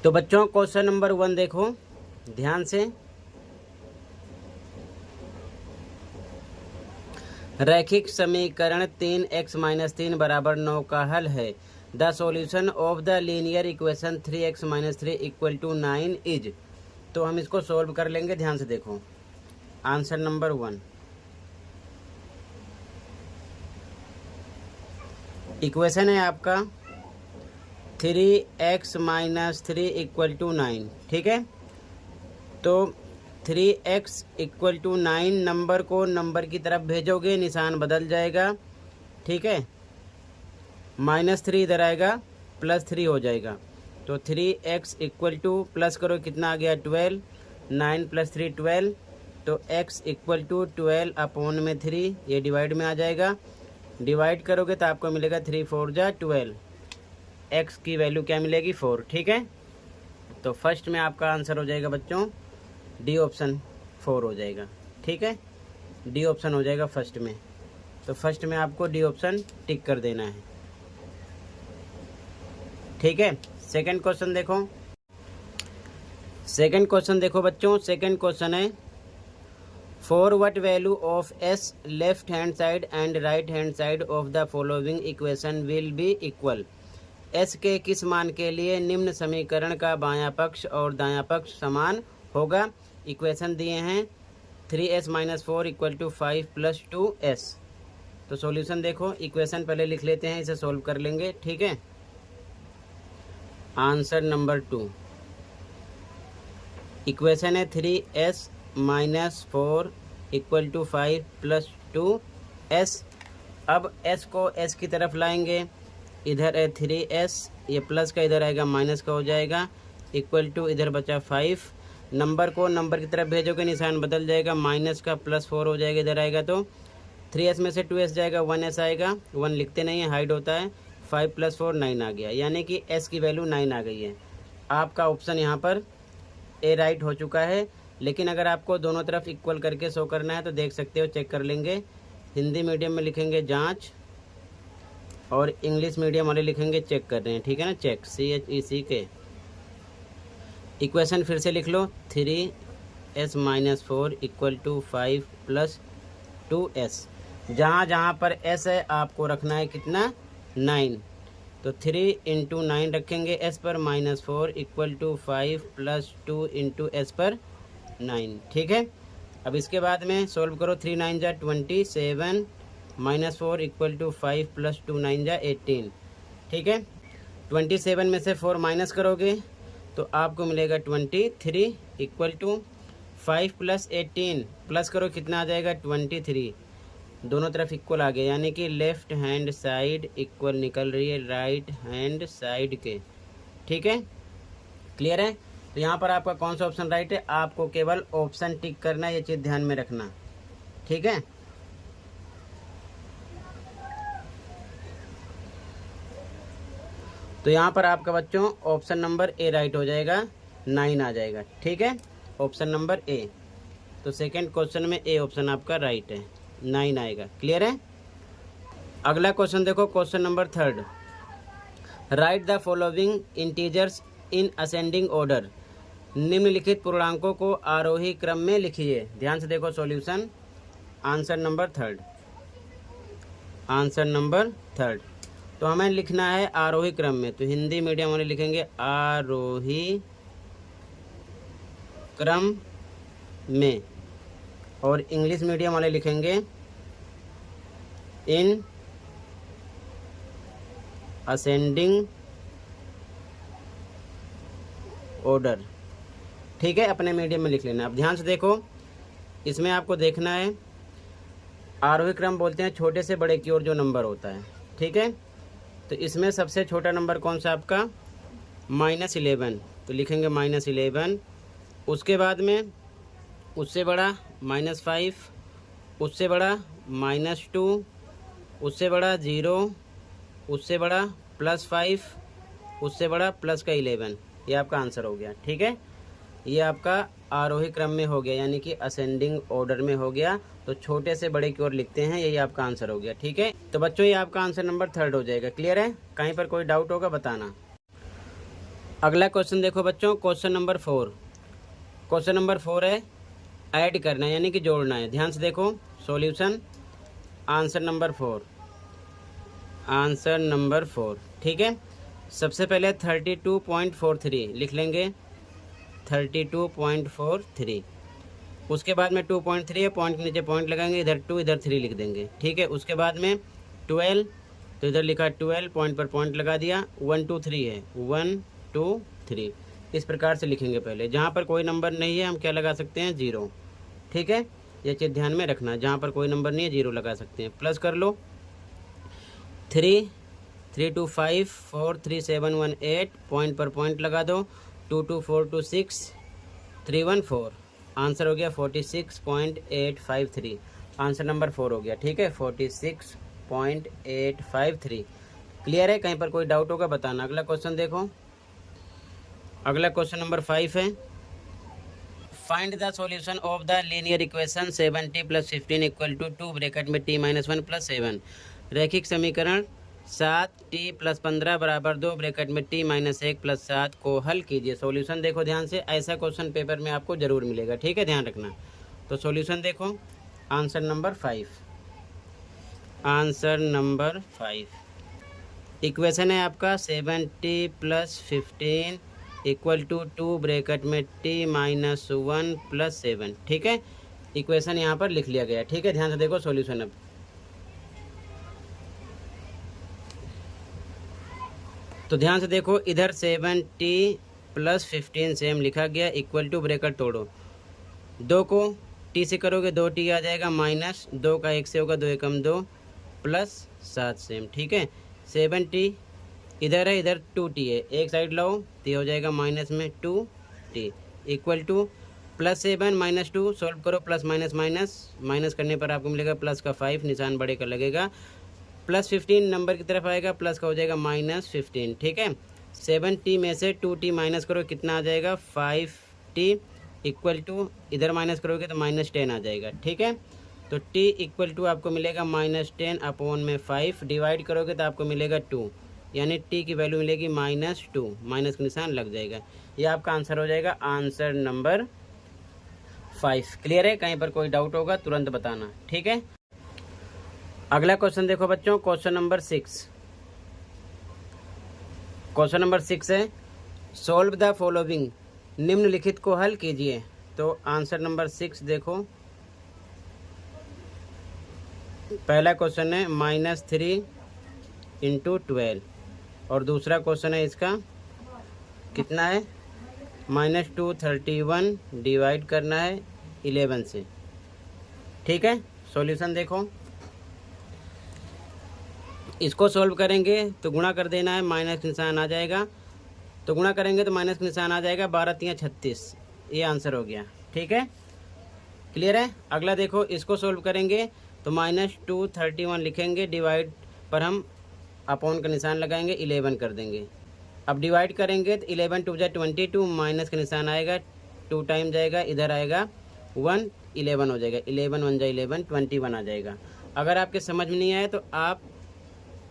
तो बच्चों question number 1 देखो ध्यान से। रैखिक समीकरण 3x-3 बराबर 9 का हल है। The solution of the linear equation 3x-3 equal to 9 is. तो हम इसको सोल्व कर लेंगे। ध्यान से देखो आंसर नंबर 1। इक्वेशन है आपका 3x-3 इक्वल टू 9। ठीक है, तो 3x इक्वल टू 9 नंबर को नंबर की तरफ भेजोगे, निशान बदल जाएगा। ठीक है, -3 इधर आएगा, +3 हो जाएगा। तो 3x इक्वल टू प्लस करो कितना आ गया 12, 9 + 3 12। तो x इक्वल टू 12 अपॉन में 3, ये डिवाइड में आ जाएगा। डिवाइड करोगे तो आपको मिलेगा 3 4 जा 12। x की वैल्यू क्या मिलेगी 4। ठीक है, तो फर्स्ट में आपका आंसर हो जाएगा बच्चों डी ऑप्शन 4 हो जाएगा। ठीक है, डी ऑप्शन हो जाएगा फर्स्ट में। तो फर्स्ट में आपको डी ऑप्शन टिक कर देना है। ठीक है, सेकंड क्वेश्चन देखो। सेकंड क्वेश्चन देखो बच्चों, सेकंड क्वेश्चन है for what value of s left hand side and right hand side of the following equation will be equal. s के किस मान के लिए निम्न समीकरण का बायां पक्ष और दायां पक्ष समान होगा। इक्वेशन दिए हैं 3s-4 इक्वल टू 5 + 2s। तो सॉल्यूशन देखो, इक्वेशन पहले लिख लेते हैं, इसे सोल्व कर लेंगे। ठीक है, आंसर नंबर 2। इक्वेशन है 3s-4 इक्वल टू 5 + 2s। अब s को s की तरफ लाएंगे, इधर है 3s, ये प्लस का इधर आएगा माइनस का हो जाएगा, इक्वल टू इधर बचा 5। नंबर को नंबर की तरफ भेजोगे, निशान बदल जाएगा, माइनस का +4 हो जाएगा, इधर आएगा तो 3s में से 2s जाएगा, 1s आएगा, 1 लिखते नहीं है, हाइड होता है। 5 + 4 9 आ गया, यानी कि s की वैल्यू 9 आ गई है। आपका ऑप्शन यहाँ पर ए राइट हो चुका है। लेकिन अगर आपको दोनों तरफ इक्वल करके शो करना है तो देख सकते हो, चेक कर लेंगे। हिंदी मीडियम में लिखेंगे जांच और इंग्लिश मीडियम वाले लिखेंगे चेक कर रहे हैं। ठीक है ना, चेक CHECK। इक्वेशन फिर से लिख लो 3s-4 इक्वल टू 5 + 2s। जहाँ जहाँ पर s है आपको रखना है कितना 9। तो 3 × 9 रखेंगे s पर, -4 इक्वल टू 5 + 2 × s पर 9। ठीक है, अब इसके बाद में सोल्व करो। 3 9 जा 27, -4 इक्वल टू 5 + 2 9 जा 18। ठीक है, 27 में से 4 माइनस करोगे तो आपको मिलेगा 23 इक्वल टू 5 + 18 प्लस करो कितना आ जाएगा 23। दोनों तरफ इक्वल आ गया, यानी कि लेफ्ट हैंड साइड इक्वल निकल रही है राइट हैंड साइड के। ठीक है, क्लियर है। तो यहाँ पर आपका कौन सा ऑप्शन राइट है, आपको केवल ऑप्शन टिक करना है, ये चीज़ ध्यान में रखना। ठीक है, तो यहाँ पर आपका बच्चों ऑप्शन नंबर ए राइट हो जाएगा, 9 आ जाएगा। ठीक है, ऑप्शन नंबर ए। तो सेकंड क्वेश्चन में ए ऑप्शन आपका राइट है, 9 आएगा। क्लियर है। अगला क्वेश्चन देखो, question number 3। Right the following integers in ascending order. निम्नलिखित पूर्णांकों को आरोही क्रम में लिखिए। ध्यान से देखो solution, answer number 3। Answer number 3 तो हमें लिखना है आरोही क्रम में। तो हिंदी मीडियम वाले लिखेंगे आरोही क्रम में और इंग्लिश मीडियम वाले लिखेंगे इन असेंडिंग ऑर्डर। ठीक है, अपने मीडियम में लिख लेना। अब ध्यान से देखो, इसमें आपको देखना है आरोही क्रम बोलते हैं छोटे से बड़े की ओर जो नंबर होता है। ठीक है, तो इसमें सबसे छोटा नंबर कौन सा आपका -11, तो लिखेंगे -11। उसके बाद में उससे बड़ा -5, उससे बड़ा -2, उससे बड़ा 0, उससे बड़ा +5, उससे बड़ा प्लस का 11। ये आपका आंसर हो गया। ठीक है, ये आपका आरोही क्रम में हो गया, यानी कि असेंडिंग ऑर्डर में हो गया। तो छोटे से बड़े की ओर लिखते हैं, यही आपका आंसर हो गया। ठीक है, तो बच्चों ये आपका आंसर नंबर 3 हो जाएगा। क्लियर है, कहीं पर कोई डाउट होगा बताना। अगला क्वेश्चन देखो बच्चों, क्वेश्चन नंबर 4। क्वेश्चन नंबर 4 है ऐड करना है यानी कि जोड़ना है। ध्यान से देखो solution, answer number 4, answer number 4। ठीक है, सबसे पहले 32.43 लिख लेंगे, 32.43। उसके बाद में 2.3 है, पॉइंट के नीचे पॉइंट लगाएंगे, इधर 2 इधर 3 लिख देंगे। ठीक है, उसके बाद में 12, तो इधर लिखा 12, पॉइंट पर पॉइंट लगा दिया। 1 2 3 है, 1 2 3, इस प्रकार से लिखेंगे। पहले जहाँ पर कोई नंबर नहीं है हम क्या लगा सकते हैं, 0। ठीक है, ये चीज़ ध्यान में रखना, जहाँ पर कोई नंबर नहीं है 0 लगा सकते हैं। प्लस कर लो, 3 3 2 5 4 3 7 1 8, पॉइंट पर पॉइंट लगा दो। 2 2 4 2 6 3 1 4, आंसर हो गया 46.853, आंसर नंबर 4 हो गया। ठीक है, 46.853। क्लियर है? कहीं पर कोई डाउट होगा बताना। अगला क्वेश्चन देखो, अगला क्वेश्चन नंबर 5 है find the solution of the linear equation 70 + 15 = 2 bracket में t - 1 + 7। रैखिक समीकरण 7t + 15 = 2 ब्रैकेट में t - 1 + 7 को हल कीजिए। सॉल्यूशन देखो ध्यान से, ऐसा क्वेश्चन पेपर में आपको जरूर मिलेगा। ठीक है, ध्यान रखना। तो सॉल्यूशन देखो, answer number 5, answer number 5। Equation है आपका 70 + 15 = 2 ब्रैकेट में t - 1 + 7। ठीक है, इक्वेशन यहाँ पर लिख लिया गया। ठीक है, ध्यान से देखो सॉल्यूशन। अब तो ध्यान से देखो, इधर 70 + 15 सेम लिखा गया, इक्वल टू ब्रैकेट तोड़ो, 2 को t से करोगे 2t आ जाएगा, माइनस 2 का 1 से होगा 2 एकम 2 + 7 सेम। ठीक है, 70 इधर है, इधर 2t है, एक साइड लाओ तो हो जाएगा माइनस में 2t इक्वल टू +7 - 2, सॉल्व करो, प्लस माइनस माइनस, माइनस करने पर आपको मिलेगा प्लस का 5, निशान बड़े का लगेगा, +15 नंबर की तरफ आएगा, प्लस का हो जाएगा -15। ठीक है, 7t में से 2t माइनस करो, कितना आ जाएगा 5t इक्वल टू, इधर माइनस करोगे तो -10 आ जाएगा। ठीक है, तो t इक्वल टू आपको मिलेगा -10/5, डिवाइड करोगे तो आपको मिलेगा 2, यानी t की वैल्यू मिलेगी -2, माइनस का निशान लग जाएगा। ये आपका आंसर हो जाएगा, आंसर नंबर 5। क्लियर है? कहीं पर कोई डाउट होगा तुरंत बताना। ठीक है, अगला क्वेश्चन देखो बच्चों, क्वेश्चन नंबर 6। क्वेश्चन नंबर 6 है सॉल्व द फॉलोइंग, निम्नलिखित को हल कीजिए। तो आंसर नंबर 6 देखो, पहला क्वेश्चन है -3 × 12, और दूसरा क्वेश्चन है इसका कितना है, -231 डिवाइड करना है 11 से। ठीक है, सॉल्यूशन देखो, इसको सॉल्व करेंगे तो गुणा कर देना है, माइनस निशान आ जाएगा, तो गुणा करेंगे तो माइनस निशान आ जाएगा, 12 × 36, ये आंसर हो गया। ठीक है, क्लियर है? अगला देखो, इसको सॉल्व करेंगे तो -231 लिखेंगे, डिवाइड पर हम अपॉन का निशान लगाएंगे, 11 कर देंगे। अब डिवाइड करेंगे तो 11 × 2 = 22, माइनस का निशान आएगा, 2 टाइम जाएगा, इधर आएगा 1, 11 हो जाएगा, 11 1 × 11 21 आ जाएगा। अगर आपके समझ में नहीं आए तो आप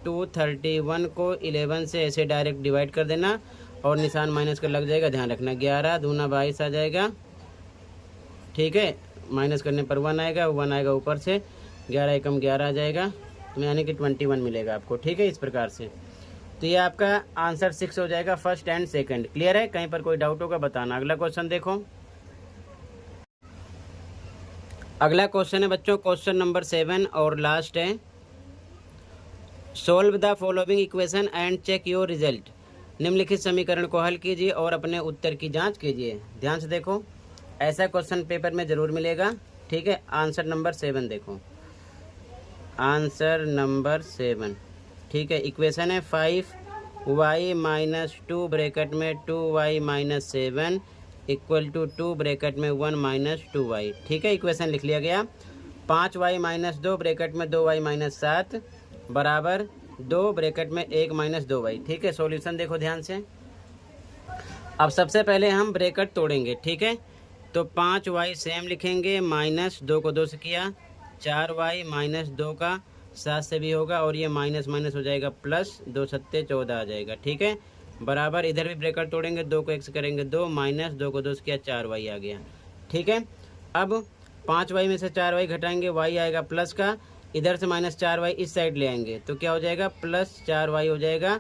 231 को 11 से ऐसे डायरेक्ट डिवाइड कर देना, और निशान माइनस का लग जाएगा, ध्यान रखना। 11 दूना 22 आ जाएगा। ठीक है, माइनस करने पर 1 आएगा, 1 आएगा ऊपर से, 11 एकम 11 आ जाएगा, तो यानी कि 21 मिलेगा आपको। ठीक है, इस प्रकार से। तो ये आपका आंसर 6 हो जाएगा, फर्स्ट एंड सेकंड। क्लियर है? कहीं पर कोई डाउट होगा बताना। अगला क्वेश्चन देखो, अगला क्वेश्चन है बच्चों क्वेश्चन नंबर 7 और लास्ट है solve the following equation and check your result, निम्नलिखित समीकरण को हल कीजिए और अपने उत्तर की जांच कीजिए। ध्यान से देखो, ऐसा क्वेश्चन पेपर में ज़रूर मिलेगा। ठीक है, आंसर नंबर 7 देखो, आंसर नंबर 7। ठीक है, इक्वेशन है 5y - 2 ब्रैकेट में 2y - 7 = 2 ब्रैकेट में 1 - 2y। ठीक है, इक्वेशन लिख लिया गया। 5y - 2 ब्रैकेट में 2y - 7 बराबर 2 ब्रैकेट में 1 - 2y। ठीक है, सॉल्यूशन देखो ध्यान से। अब सबसे पहले हम ब्रैकेट तोड़ेंगे। ठीक है, तो 5y सेम लिखेंगे, -2 को 2 से किया, 4y - 2 का 7 से भी होगा, और ये माइनस माइनस हो जाएगा प्लस, 2 × 7 = 14 आ जाएगा। ठीक है, बराबर इधर भी ब्रैकेट तोड़ेंगे, 2 को x करेंगे 2 माइनस 2 को 2 किया 4y आ गया। ठीक है, अब 5y में से 4y घटाएंगे, y आएगा प्लस का, इधर से माइनस 4y इस साइड ले आएंगे तो क्या हो जाएगा प्लस 4y हो जाएगा,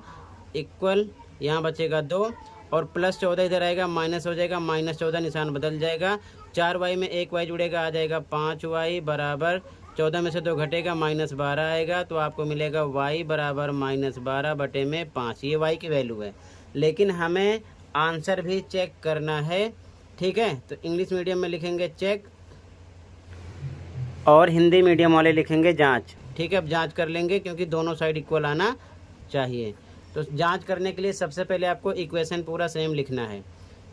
इक्वल यहाँ बचेगा 2 और प्लस 14 इधर आएगा माइनस हो जाएगा, माइनस 14 निशान बदल जाएगा, 4y में एक y जुड़ेगा आ जाएगा 5y बराबर 14 में से 2 घटेगा माइनस 12 आएगा, तो आपको मिलेगा y बराबर माइनस 12 बटे में 5। ये y की वैल्यू है, लेकिन हमें आंसर भी चेक करना है। ठीक है, तो इंग्लिश मीडियम में लिखेंगे चेक और हिंदी मीडियम वाले लिखेंगे जांच। ठीक है, अब जांच कर लेंगे क्योंकि दोनों साइड इक्वल आना चाहिए। तो जांच करने के लिए सबसे पहले आपको इक्वेशन पूरा सेम लिखना है।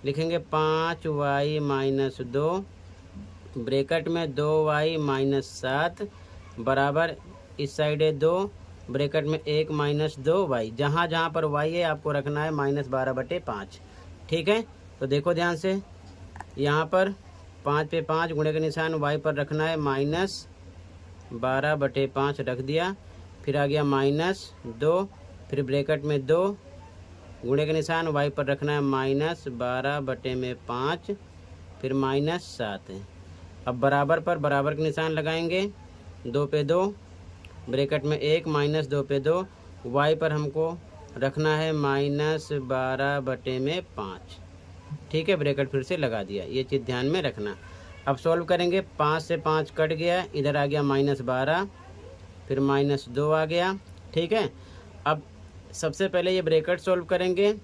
लिखेंगे 5y माइनस 2 ब्रैकेट में 2y माइनस 7 बराबर इस साइड है 2 ब्रैकेट में 1 माइनस 2y, जहाँ जहाँ पर y है आपको रखना है माइनस 12 बटे 5। ठीक है, तो देखो ध्यान से, यहाँ पर 5 पे 5 गुणे का निशान y पर रखना है माइनस 12 बटे 5 रख दिया, फिर आ गया माइनस 2, फिर ब्रैकेट में 2 गुणे का निशान y पर रखना है माइनस 12 बटे में 5, फिर माइनस 7 है। अब बराबर पर बराबर के निशान लगाएंगे, 2 पे 2 ब्रैकेट में 1 माइनस 2 पे 2, y पर हमको रखना है माइनस 12 बटे में 5। ठीक है, ब्रैकेट फिर से लगा दिया, ये चीज़ ध्यान में रखना। अब सॉल्व करेंगे, 5 से 5 कट गया, इधर आ गया माइनस 12, फिर माइनस 2 आ गया। ठीक है, अब सबसे पहले ये ब्रैकेट सॉल्व करेंगे।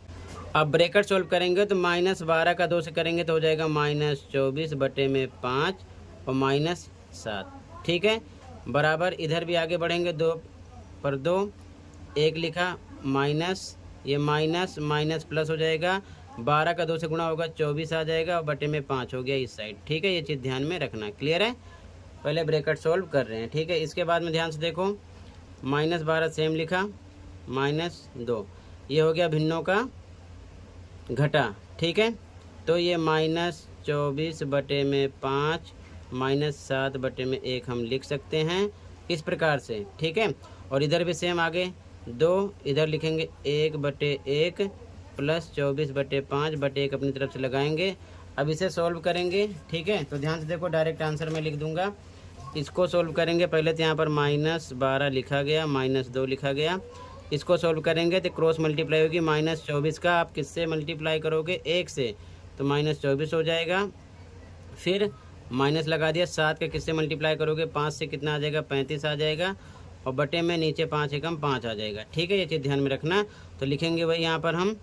अब ब्रैकेट सॉल्व करेंगे तो माइनस 12 का 2 से करेंगे तो हो जाएगा माइनस 24 बटे में 5 और माइनस 7। ठीक है, बराबर इधर भी आगे बढ़ेंगे, 2 पर 2 1 लिखा माइनस, ये माइनस माइनस प्लस हो जाएगा, 12 का 2 से गुणा होगा 24 आ जाएगा और बटे में 5 हो गया इस साइड। ठीक है, ये चीज़ ध्यान में रखना। क्लियर है, पहले ब्रैकेट सॉल्व कर रहे हैं। ठीक है, इसके बाद में ध्यान से देखो, माइनस 12 सेम लिखा माइनस 2, ये हो गया भिन्नों का घटा। ठीक है, तो ये माइनस 24 बटे में 5 माइनस 7 बटे में 1 हम लिख सकते हैं इस प्रकार से। ठीक है, और इधर भी सेम आगे 2, इधर लिखेंगे 1 बटे 1 प्लस 24 बटे 5 बटे 1 अपनी तरफ से लगाएंगे। अब इसे सॉल्व करेंगे। ठीक है, तो ध्यान से देखो, डायरेक्ट आंसर में लिख दूंगा। इसको सॉल्व करेंगे, पहले तो यहाँ पर माइनस 12 लिखा गया, माइनस 2 लिखा गया। इसको सॉल्व करेंगे तो क्रॉस मल्टीप्लाई होगी, माइनस 24 का आप किससे मल्टीप्लाई करोगे 1 से, तो माइनस 24 हो जाएगा। फिर माइनस लगा दिया, 7 का किससे मल्टीप्लाई करोगे 5 से, कितना आ जाएगा 35 आ जाएगा, और बटे में नीचे 5 एकम 5 आ जाएगा। ठीक है, ये चीज़ ध्यान में रखना। तो लिखेंगे भाई यहाँ पर हम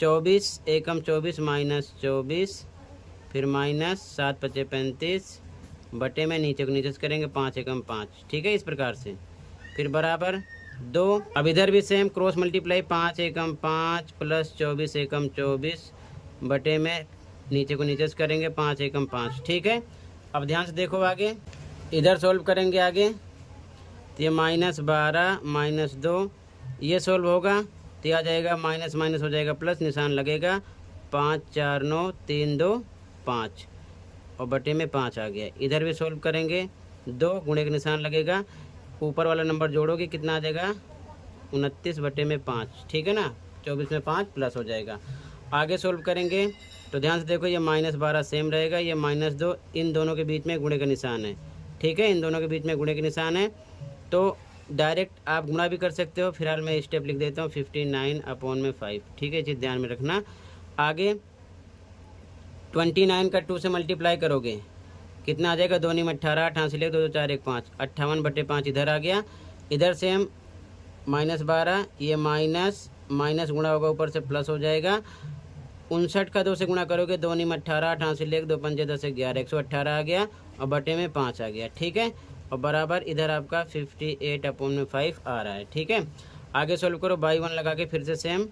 24 एकम 24 माइनस 24, फिर माइनस 7 पचे 35 बटे में नीचे को नीचे से करेंगे 5 एकम 5। ठीक है, इस प्रकार से, फिर बराबर 2। अब इधर भी सेम क्रॉस मल्टीप्लाई, 5 एकम 5 प्लस 24 एकम 24 बटे में नीचे को नीचे से करेंगे 5 एकम 5। ठीक है, अब ध्यान से देखो आगे, इधर सॉल्व करेंगे आगे, तो ये माइनस 12 माइनस 2 ये सॉल्व होगा तो आ जाएगा माइनस माइनस हो जाएगा प्लस, निशान लगेगा 5 4 9 3 2 5 और बटे में 5 आ गया। इधर भी सॉल्व करेंगे, 2 गुणे का निशान लगेगा, ऊपर वाला नंबर जोड़ोगे कितना आ जाएगा 29 बटे में 5। ठीक है ना, 24 में 5 प्लस हो जाएगा। आगे सॉल्व करेंगे तो ध्यान से देखो, ये माइनस 12 सेम रहेगा, ये माइनस 2, इन दोनों के बीच में गुणे का निशान है। ठीक है, इन दोनों के बीच में गुणे का निशान है, तो डायरेक्ट आप गुणा भी कर सकते हो। फिलहाल मैं स्टेप लिख देता हूँ 59 अपॉन में 5। ठीक है, ये चीज़ ध्यान में रखना। आगे 29 का 2 से मल्टीप्लाई करोगे कितना आ जाएगा, 2 × 18 88 ले 2 2 4 1 5 58 बटे 5 इधर आ गया। इधर से हम माइनस 12, ये माइनस माइनस गुणा होगा ऊपर से प्लस हो जाएगा। 59 का 2 से गुणा करोगे, 2 × 18 88 ले 2 5 10 11 118 आ गया और बटे में 5 आ गया। ठीक है, और बराबर इधर आपका 58 अपॉन में 5 आ रहा है। ठीक है, आगे सोल्व करो, बाई 1 लगा के फिर से सेम,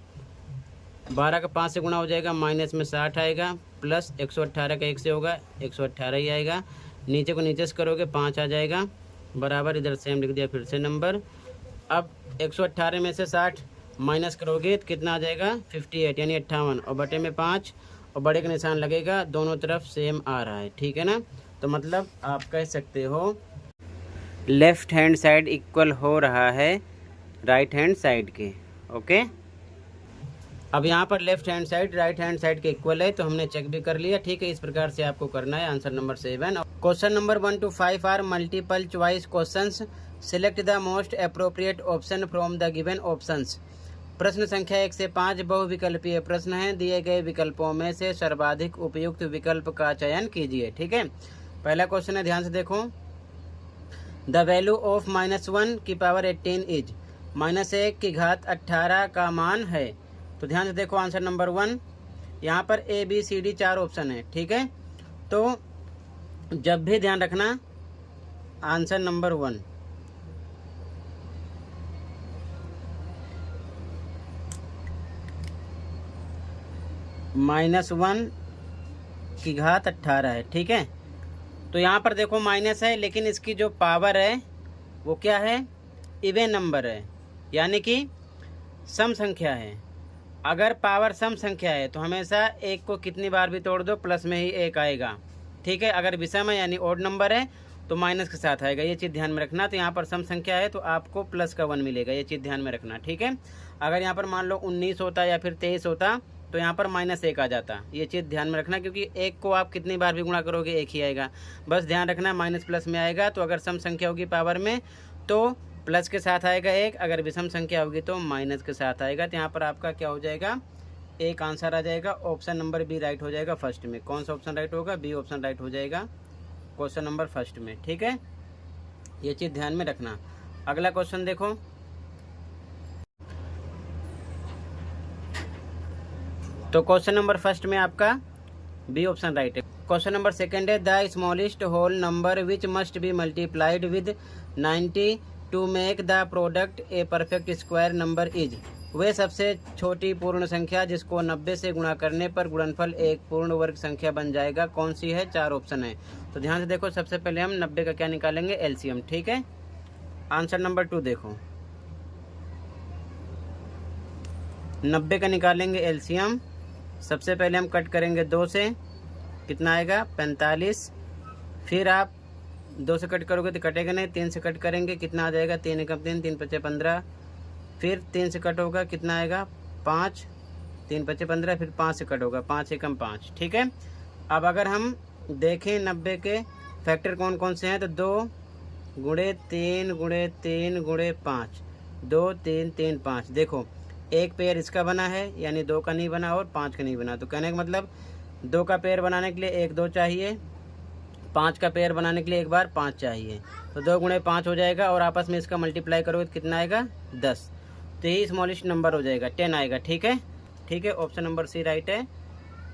12 का 5 से गुणा हो जाएगा, माइनस में 60 आएगा, प्लस 118 का 1 से होगा 118 ही आएगा। नीचे को नीचे से करोगे 5 आ जाएगा, बराबर इधर सेम लिख दिया फिर से नंबर। अब 118 में से 60 माइनस करोगे तो कितना आ जाएगा 58 यानी 58 और बटे में 5 और बड़े का निशान लगेगा, दोनों तरफ सेम आ रहा है। ठीक है ना, तो मतलब आप कह सकते हो लेफ़्ट हैंड साइड इक्वल हो रहा है राइट हैंड साइड के। ओके। अब यहाँ पर left hand side right hand side के इक्वल है, तो हमने चेक भी कर लिया। ठीक है, इस प्रकार से आपको करना है। Answer number 7। Question number 1 to 5 are multiple choice questions. Select the most appropriate option from the given options. प्रश्न संख्या 1 से 5 बहुविकल्पीय प्रश्न हैं। दिए गए विकल्पों में से सर्वाधिक उपयुक्त विकल्प का चयन कीजिए। ठीक है, पहला क्वेश्चन है, ध्यान से देखो। द वैल्यू ऑफ -1 की पावर 18 इज। -1 की घात 18 का मान है। तो ध्यान से देखो आंसर नंबर 1। यहाँ पर ABCD 4 ऑप्शन है। ठीक है, तो जब भी ध्यान रखना आंसर नंबर 1 -1 की घात 18 है। ठीक है, तो यहाँ पर देखो माइनस है, लेकिन इसकी जो पावर है वो क्या है, इवन नंबर है, यानी कि सम संख्या है। अगर पावर सम संख्या है तो हमेशा एक को कितनी बार भी तोड़ दो प्लस में ही एक आएगा। ठीक है, अगर विषम है यानी ओड नंबर है तो माइनस के साथ आएगा, ये चीज़ ध्यान में रखना। तो यहाँ पर सम संख्या है तो आपको प्लस का 1 मिलेगा, ये चीज़ ध्यान में रखना। ठीक है, अगर यहाँ पर मान लो 19 होता या फिर 23 होता तो यहाँ पर -1 आ जाता, ये चीज़ ध्यान में रखना, क्योंकि एक को आप कितनी बार भी गुणा करोगे एक ही आएगा। बस ध्यान रखना माइनस प्लस में आएगा। तो अगर सम संख्या होगी पावर में तो प्लस के साथ आएगा एक, अगर विषम संख्या होगी तो माइनस के साथ आएगा। तो यहाँ पर आपका क्या हो जाएगा, एक आंसर आ जाएगा। ऑप्शन नंबर बी राइट हो जाएगा फर्स्ट में। कौन सा ऑप्शन राइट होगा, बी ऑप्शन राइट हो जाएगा क्वेश्चन नंबर फर्स्ट में। ठीक है, ये चीज़ ध्यान में रखना। अगला क्वेश्चन देखो, तो क्वेश्चन नंबर फर्स्ट में आपका बी ऑप्शन राइट है। क्वेश्चन नंबर सेकंड है, the smallest whole number which must be multiplied with 90 to make the product a perfect square number is. वह सबसे छोटी पूर्ण संख्या जिसको 90 से गुणा करने पर गुणनफल एक पूर्ण वर्ग संख्या बन जाएगा, कौन सी है। 4 ऑप्शन है। तो ध्यान से देखो, सबसे पहले हम 90 का क्या निकालेंगे, एलसीएम। ठीक है, आंसर नंबर 2 देखो, 90 का निकालेंगे एलसीएम। सबसे पहले हम कट करेंगे 2 से, कितना आएगा 45। फिर आप 2 से कट करोगे तो कटेगा नहीं, 3 से कट करेंगे, कितना आ जाएगा 3 एकम 3, 3 पचे 15। फिर 3 से कट होगा, कितना आएगा 5, 3 पचे 15। फिर 5 से कट होगा, 5 एकम 5। ठीक है, अब अगर हम देखें 90 के फैक्टर कौन कौन से हैं, तो 2 गुणे 3 गुणे 3 गुणे 5, 2 3 3 5। देखो एक पेयर इसका बना है, यानी 2 का नहीं बना और 5 का नहीं बना। तो कहने का मतलब 2 का पेयर बनाने के लिए 1 2 चाहिए, 5 का पेयर बनाने के लिए एक बार 5 चाहिए। तो 2 गुणे 5 हो जाएगा, और आपस में इसका मल्टीप्लाई करोगे तो कितना आएगा 10। तो यही स्मॉलेस्ट नंबर हो जाएगा, 10 आएगा। ठीक है, ठीक है, ऑप्शन नंबर सी राइट है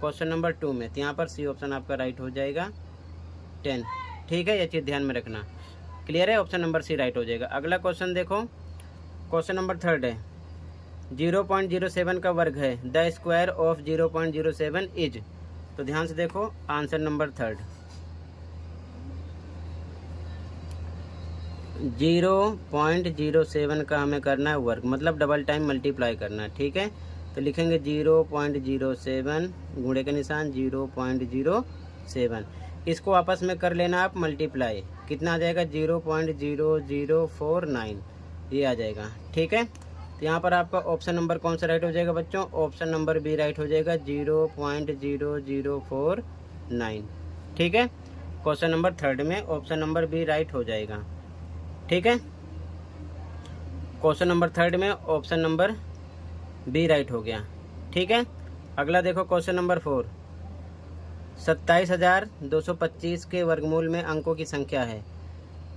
क्वेश्चन नंबर 2 में। तो यहाँ पर सी ऑप्शन आपका राइट हो जाएगा 10। ठीक है, ये चीज़ ध्यान में रखना। क्लियर है, ऑप्शन नंबर सी राइट हो जाएगा। अगला क्वेश्चन देखो, क्वेश्चन नंबर 3 है, 0.07 का वर्ग है, द स्क्वायर ऑफ 0.07 इज। तो ध्यान से देखो आंसर नंबर 3, 0.07 का हमें करना है वर्ग, मतलब डबल टाइम मल्टीप्लाई करना है। ठीक है, तो लिखेंगे 0.07 गुणे के निशान 0.07, इसको आपस में कर लेना आप मल्टीप्लाई, कितना आ जाएगा 0.0049, ये आ जाएगा। ठीक है, तो यहाँ पर आपका ऑप्शन नंबर कौन सा राइट हो जाएगा बच्चों, ऑप्शन नंबर बी राइट हो जाएगा 0.0049। ठीक है, क्वेश्चन नंबर 3 में ऑप्शन नंबर बी राइट हो जाएगा। ठीक है, क्वेश्चन नंबर 3 में ऑप्शन नंबर बी राइट हो गया। ठीक है, अगला देखो क्वेश्चन नंबर 4, 27,225 के वर्गमूल में अंकों की संख्या है।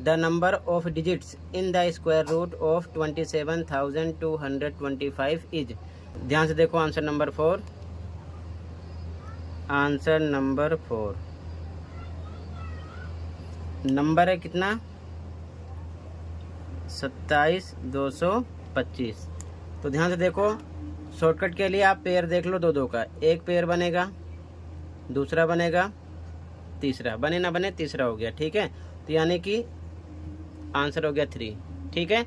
The number of digits in the square root of 27,225 is. ध्यान से देखो answer number 4, answer number 4 number है कितना 27,225। तो ध्यान से देखो, शॉर्टकट के लिए आप पेयर देख लो 2 का, एक पेयर बनेगा, दूसरा बनेगा, तीसरा बने ना बने तीसरा हो गया। ठीक है, तो यानी कि आंसर हो गया 3। ठीक है,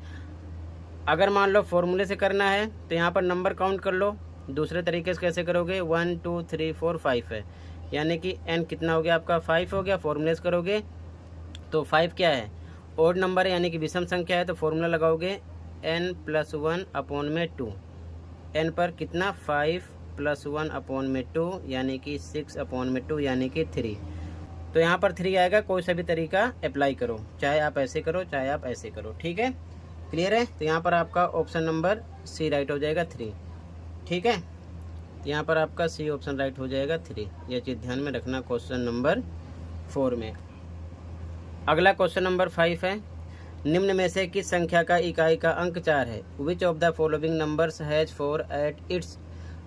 अगर मान लो फॉर्मूले से करना है तो यहाँ पर नंबर काउंट कर लो। दूसरे तरीके से कैसे करोगे, 1 2 3 4 5 है, यानी कि n कितना हो गया आपका 5 हो गया। फॉर्मूले से करोगे तो 5 क्या है, ओड नंबर है, यानी कि विषम संख्या है। तो फॉर्मूला लगाओगे n + 1 अपॉन में 2, n पर कितना 5 प्लस 1/2 यानी कि 6/2 यानी कि 3। तो यहाँ पर 3 आएगा। कोई सा भी तरीका अप्लाई करो, चाहे आप ऐसे करो चाहे आप ऐसे करो, ठीक है। क्लियर है। तो यहाँ पर आपका ऑप्शन नंबर सी राइट हो जाएगा 3, ठीक है। यहाँ पर आपका सी ऑप्शन राइट हो जाएगा 3। यह चीज़ ध्यान में रखना क्वेश्चन नंबर 4 में। अगला क्वेश्चन नंबर 5 है, निम्न में से किस संख्या का इकाई का अंक 4 है? Which of the following numbers has 4 at its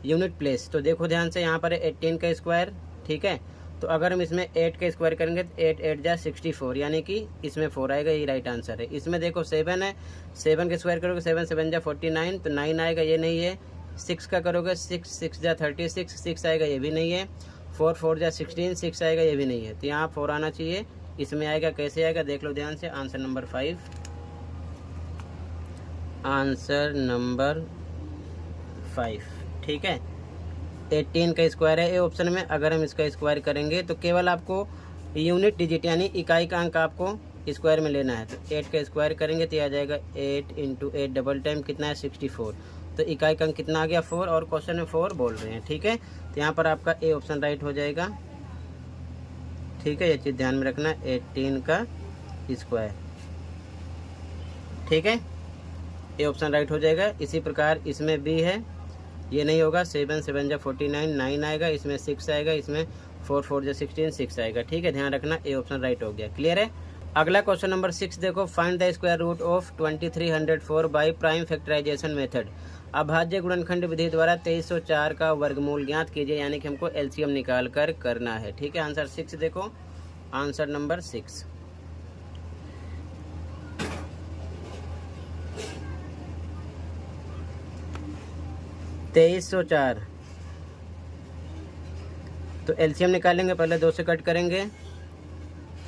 unit place. तो देखो ध्यान से, यहाँ पर 18 का स्क्वायर, ठीक है। तो अगर हम इसमें 8 का स्क्वायर करेंगे तो 8 8 जा 64 यानी कि इसमें 4 आएगा, ये राइट आंसर है। इसमें देखो 7 है, 7 का स्क्वायर करोगे 7 7 जा 49 तो 9 आएगा, ये नहीं है। 6 का करोगे 6 6 जा 36 6 आएगा, ये भी नहीं है। 4 4 जा 16 6 आएगा, ये भी नहीं है। तो यहाँ 4 आना चाहिए, इसमें आएगा। कैसे आएगा देख लो ध्यान से। आंसर नंबर 5, आंसर नंबर 5, ठीक है। 18 का स्क्वायर है ए ऑप्शन में। अगर हम इसका स्क्वायर करेंगे तो केवल आपको यूनिट डिजिट यानी इकाई का अंक आपको स्क्वायर में लेना है। तो 8 का स्क्वायर करेंगे तो आ जाएगा 8 × 8 डबल टाइम कितना है 64। तो इकाई का अंक कितना आ गया 4, और क्वेश्चन में 4 बोल रहे हैं, ठीक है। तो यहाँ पर आपका ए ऑप्शन राइट हो जाएगा, ठीक है। ये चीज़ ध्यान में रखना, 18 का स्क्वायर, ठीक है। ए ऑप्शन राइट हो जाएगा। इसी प्रकार इसमें बी है, ये नहीं होगा। 7 7 जा 49 9 आएगा, इसमें 6 आएगा, इसमें 4 4 जा 16 6 आएगा, ठीक है। ध्यान रखना, ए ऑप्शन राइट हो गया। क्लियर है। अगला क्वेश्चन नंबर 6 देखो, find the square root of 2304 by prime factorisation method. अभाज्य गुणनखंड विधि द्वारा 2304 का वर्गमूल ज्ञात कीजिए, यानी कि हमको एलसीएम निकाल कर करना है, ठीक है। आंसर 6 देखो, आंसर नंबर 6। तेईस 4 तो एलसीएम निकालेंगे। पहले 2 से कट करेंगे,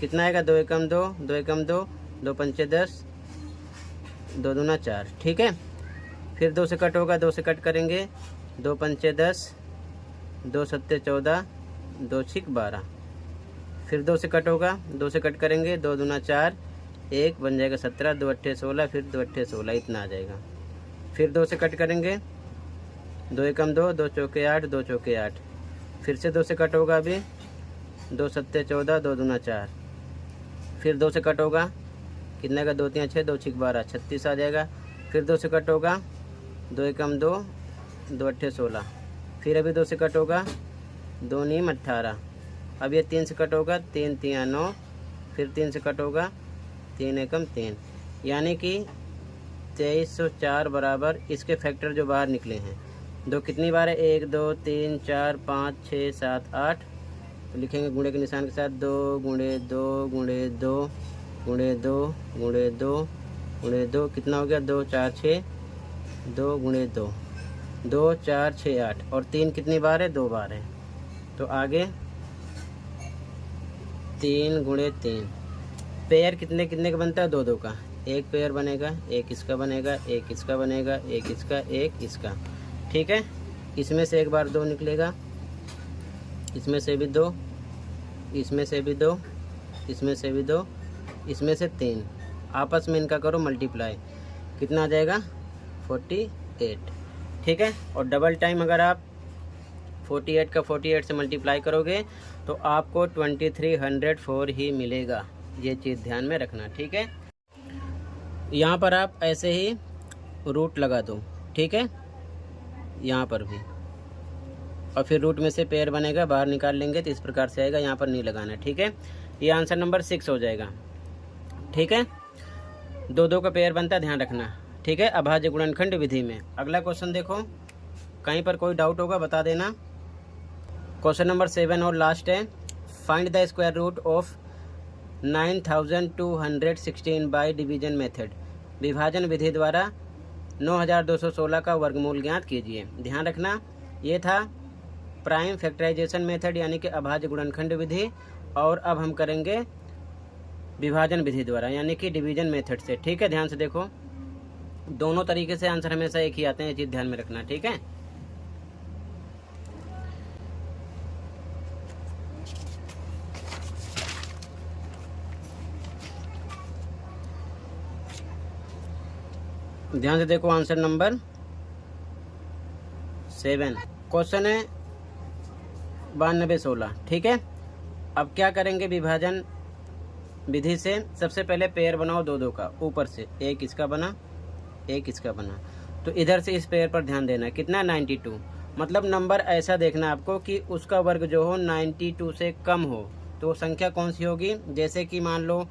कितना आएगा 2 एकम 2 2 एकम 2 2 पंचे 10 2 दूना 4, ठीक है। फिर 2 से कट होगा, 2 से कट करेंगे, 2 पंचे 10 2 सत्ते 14 2 छिक 12। फिर 2 से कट होगा, 2 से कट करेंगे, 2 दूना 4 1 बन जाएगा 17 2 अट्ठे 16, फिर 2 अट्ठे 16 इतना आ जाएगा। फिर 2 से कट करेंगे, 2 एकम 2 2 चौके 8 2 चौके 8। फिर से 2 से कट होगा, अभी 2 सत्ते 14 2 दूना 4। फिर 2 से कट होगा, कितने का 2 3 6 2 छिक 12 36 आ जाएगा। फिर 2 से कट होगा, 2 एकम 2 2 अट्ठे 16। फिर अभी 2 से कट होगा, 2 नीम 18। अब ये 3 से कट होगा, 3 3 9। फिर 3 से कट होगा, 3 एकम 3, यानी कि 2304 बराबर इसके फैक्टर जो बाहर निकले हैं 2 कितनी बार है 1 2 3 4 5 6 7 8। तो लिखेंगे गुणे के निशान के साथ 2 × 2 × 2 × 2 × 2 × 2 कितना हो गया 2 4 6 2 × 2 2 4 6 8, और 3 कितनी बार है 2 बार है। तो आगे 3 × 3 पेयर कितने कितने का बनता है 2 2 का। एक पेयर बनेगा, एक इसका बनेगा, एक इसका बनेगा, एक इसका, एक इसका, ठीक है। इसमें से एक बार 2 निकलेगा, इसमें से भी 2, इसमें से भी 2, इसमें से भी 2, इसमें से 3। आपस में इनका करो मल्टीप्लाई, कितना आ जाएगा 48, ठीक है। और डबल टाइम अगर आप 48 का 48 से मल्टीप्लाई करोगे तो आपको 2304 ही मिलेगा। ये चीज़ ध्यान में रखना, ठीक है। यहाँ पर आप ऐसे ही रूट लगा दो, ठीक है, यहाँ पर भी, और फिर रूट में से पेयर बनेगा, बाहर निकाल लेंगे तो इस प्रकार से आएगा। यहाँ पर नहीं लगाना, ठीक है। ये आंसर नंबर 6 हो जाएगा, ठीक है। 2 2 का पेयर बनता है, ध्यान रखना, ठीक है, अभाज्य गुणनखंड विधि में। अगला क्वेश्चन देखो, कहीं पर कोई डाउट होगा बता देना। क्वेश्चन नंबर 7 और लास्ट है, find the square root of 9216 by division method. विभाजन विधि द्वारा 9216 का वर्गमूल ज्ञात कीजिए। ध्यान रखना, ये था प्राइम फैक्टराइजेशन मेथड यानी कि अभाज्य गुणनखंड विधि, और अब हम करेंगे विभाजन विधि द्वारा यानी कि डिवीजन मेथड से, ठीक है। ध्यान से देखो, दोनों तरीके से आंसर हमेशा एक ही आते हैं, ये चीज़ ध्यान में रखना, ठीक है। ध्यान से देखो, आंसर नंबर 7 क्वेश्चन है 9216, ठीक है। अब क्या करेंगे विभाजन विधि से, सबसे पहले पेयर बनाओ दो दो का, ऊपर से एक इसका बना एक इसका बना, तो इधर से इस पेयर पर ध्यान देना है, कितना 92, मतलब नंबर ऐसा देखना आपको कि उसका वर्ग जो हो 92 से कम हो, तो वो संख्या कौन सी होगी। जैसे कि मान लो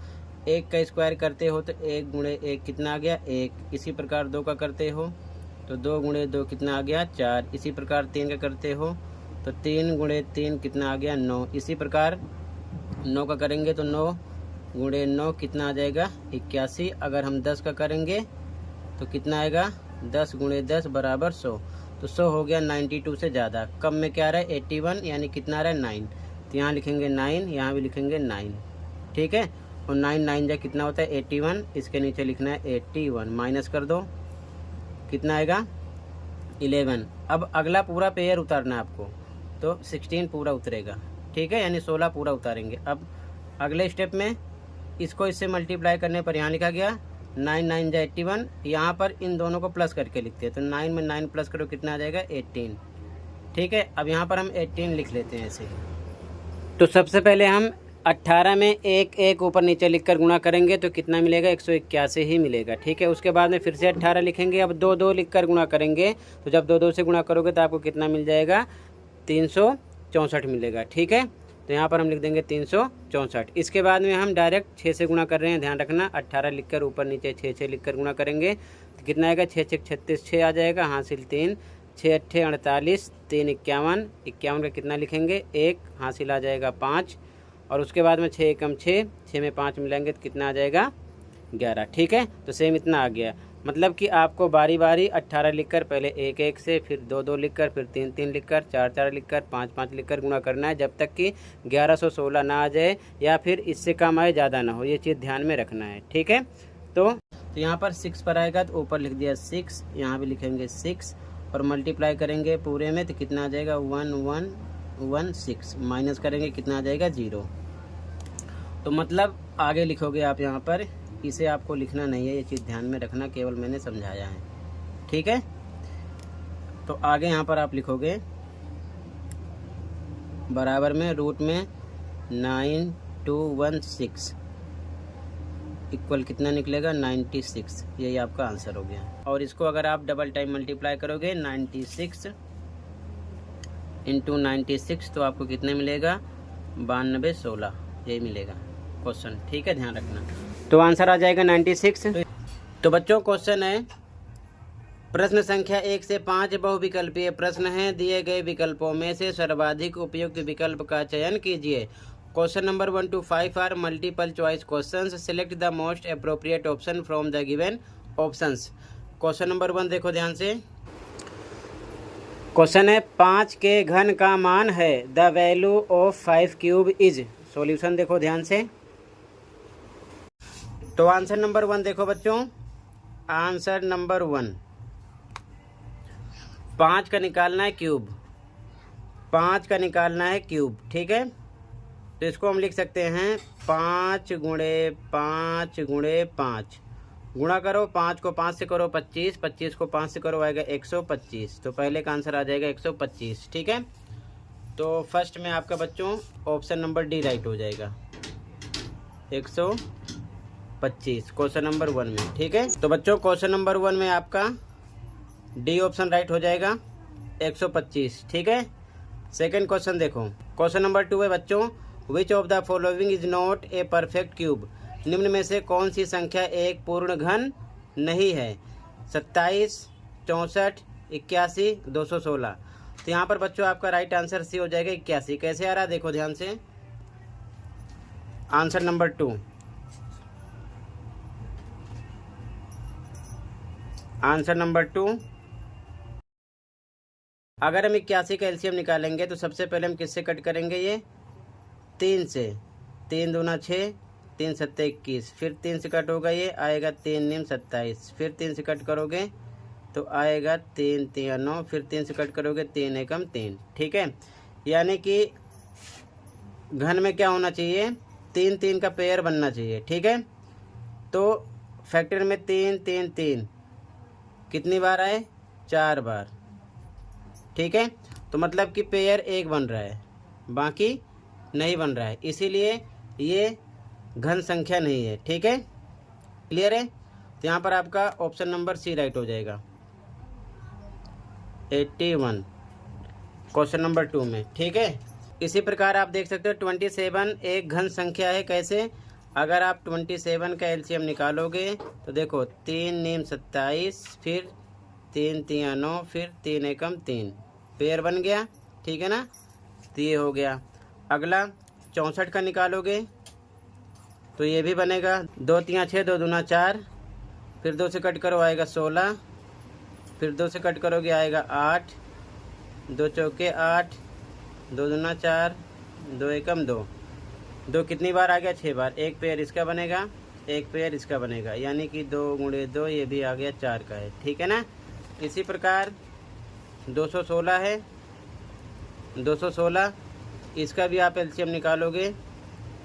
1 का स्क्वायर करते हो तो 1 गुणे 1 कितना आ गया 1, इसी प्रकार 2 का करते हो तो 2 गुणे 2 कितना आ गया 4, इसी प्रकार 3 का करते हो तो 3 गुणे 3 कितना आ गया 9, इसी प्रकार 9 का करेंगे तो 9 गुणे 9 कितना आ जाएगा 81। अगर हम 10 का करेंगे तो कितना आएगा 10 गुणे 10 बराबर 100, तो 100 हो गया 92 से ज़्यादा। कम में क्या आ रहा है 81, यानी कितना आ रहा है 9, तो यहाँ लिखेंगे 9, यहाँ भी लिखेंगे 9, ठीक है। और 9 9 जा कितना होता है 81, इसके नीचे लिखना है 81, माइनस कर दो कितना आएगा 11। अब अगला पूरा पेयर उतारना है आपको, तो 16 पूरा उतरेगा, ठीक है, यानी 16 पूरा उतारेंगे। अब अगले स्टेप में इसको इससे मल्टीप्लाई करने पर यहाँ लिखा गया 9 9 जा 81, यहाँ पर इन दोनों को प्लस करके लिखते हैं, तो 9 में 9 प्लस करो कितना आ जाएगा 18, ठीक है। अब यहाँ पर हम 18 लिख लेते हैं ऐसे। तो सबसे पहले हम 18 में एक एक ऊपर नीचे लिखकर गुणा करेंगे तो कितना मिलेगा 181 ही मिलेगा, ठीक है। उसके बाद में फिर से 18 लिखेंगे, अब 2 2 लिखकर गुणा करेंगे, तो जब 2 2 से गुणा करोगे तो आपको कितना मिल जाएगा 364 मिलेगा, ठीक है। तो यहाँ पर हम लिख देंगे 364। इसके बाद में हम डायरेक्ट 6 से गुणा कर रहे हैं, ध्यान रखना, 18 लिखकर ऊपर नीचे 6 6 लिखकर गुणा करेंगे तो कितना आएगा 6 6 36, 6 आ जाएगा, हासिल 3, 6 8 48, 3 51, 51 का कितना लिखेंगे 1, हासिल आ जाएगा 5, और उसके बाद में 6 एकम 6, 6 में 5 मिलाएंगे तो कितना आ जाएगा 11, ठीक है। तो सेम इतना आ गया, मतलब कि आपको बारी बारी 18 लिखकर पहले 1 1 से, फिर 2 2 लिखकर, फिर 3 3 लिखकर, 4 4 लिखकर, 5 5 लिखकर गुणा करना है, जब तक कि 1116 ना आ जाए या फिर इससे कम आए, ज़्यादा ना हो, ये चीज़ ध्यान में रखना है, ठीक है। तो यहाँ पर 6 पर आएगा तो ऊपर लिख दिया 6, यहाँ भी लिखेंगे 6, और मल्टीप्लाई करेंगे पूरे में तो कितना आ जाएगा 1116, माइनस करेंगे कितना आ जाएगा 0। तो मतलब आगे लिखोगे आप यहाँ पर, इसे आपको लिखना नहीं है, ये चीज़ ध्यान में रखना, केवल मैंने समझाया है, ठीक है। तो आगे यहाँ पर आप लिखोगे बराबर में रूट में 9216 इक्वल कितना निकलेगा 96, यही आपका आंसर हो गया। और इसको अगर आप डबल टाइम मल्टीप्लाई करोगे 96 इंटू 96 तो आपको कितने मिलेगा 9216, यही मिलेगा क्वेश्चन, ठीक है, ध्यान रखना। तो आंसर आ जाएगा 96। तो बच्चों क्वेश्चन है, प्रश्न संख्या 1 से 5 बहुविकल्पीय प्रश्न है, दिए गए विकल्पों में से सर्वाधिक उपयुक्त विकल्प का चयन कीजिए। Question number 1 to 5 are multiple choice questions, select the most appropriate option from the given options. Question number 1 देखो ध्यान से, क्वेश्चन है 5 के घन का मान है, the value of 5 cube is. Solution देखो ध्यान से। तो आंसर नंबर 1 देखो बच्चों, आंसर नंबर 1 5 का निकालना है क्यूब, 5 का निकालना है क्यूब, ठीक है। तो इसको हम लिख सकते हैं 5 गुणे 5 गुणे 5, गुणा करो 5 को 5 से करो 25, 25 को 5 से करो आएगा 125, तो पहले का आंसर आ जाएगा 125, ठीक है। तो फर्स्ट में आपका बच्चों ऑप्शन नंबर डी राइट हो जाएगा 125 क्वेश्चन नंबर 1 में, ठीक है। तो बच्चों क्वेश्चन नंबर 1 में आपका डी ऑप्शन राइट हो जाएगा 125, ठीक है। सेकंड क्वेश्चन देखो, क्वेश्चन नंबर 2 है बच्चों, which of the following is not a perfect cube. निम्न में से कौन सी संख्या एक पूर्ण घन नहीं है, 27, 64, 81, 216। तो यहाँ पर बच्चों आपका राइट आंसर सी हो जाएगा 81। कैसे आ रहा है देखो ध्यान से, आंसर नंबर 2, आंसर नंबर 2। अगर हम 81 का एलसीएम निकालेंगे तो सबसे पहले हम किससे कट करेंगे, ये 3 से, 3 दूना 6, 3 सत्ते 21, फिर 3 से कट होगा, ये आएगा 3 निम 27, फिर 3 से कट करोगे तो आएगा 3 3 9, फिर 3 से कट करोगे 3 एकम 3, ठीक है। यानी कि घन में क्या होना चाहिए, 3 3 का पेयर बनना चाहिए, ठीक है। तो फैक्टर में 3 3 3 कितनी बार आए, 4 बार, ठीक है। तो मतलब कि पेयर एक बन रहा है, बाकी नहीं बन रहा है, इसीलिए ये घन संख्या नहीं है। ठीक है, क्लियर है। तो यहाँ पर आपका ऑप्शन नंबर सी राइट हो जाएगा 81 क्वेश्चन नंबर 2 में। ठीक है, इसी प्रकार आप देख सकते हो 27 एक घन संख्या है। कैसे? अगर आप 27 का एलसीएम निकालोगे तो देखो 3 नीम 27, फिर 3 तिया 9, फिर 3 एकम 3, पेयर बन गया। ठीक है ना, तो ये हो गया। अगला 64 का निकालोगे तो ये भी बनेगा, 2 तिया 6, 2 दूना 4, फिर 2 से कट करो आएगा 16, फिर 2 से कट करोगे आएगा 8, 2 चौके 8, 2 दूना 4, 2 एकम 2, 2 कितनी बार आ गया? 6 बार। एक पेयर इसका बनेगा, एक पेयर इसका बनेगा, यानी कि 2 गुणे 2 ये भी आ गया 4 का है। ठीक है ना। इसी प्रकार 216 है, 216 इसका भी आप एलसीएम निकालोगे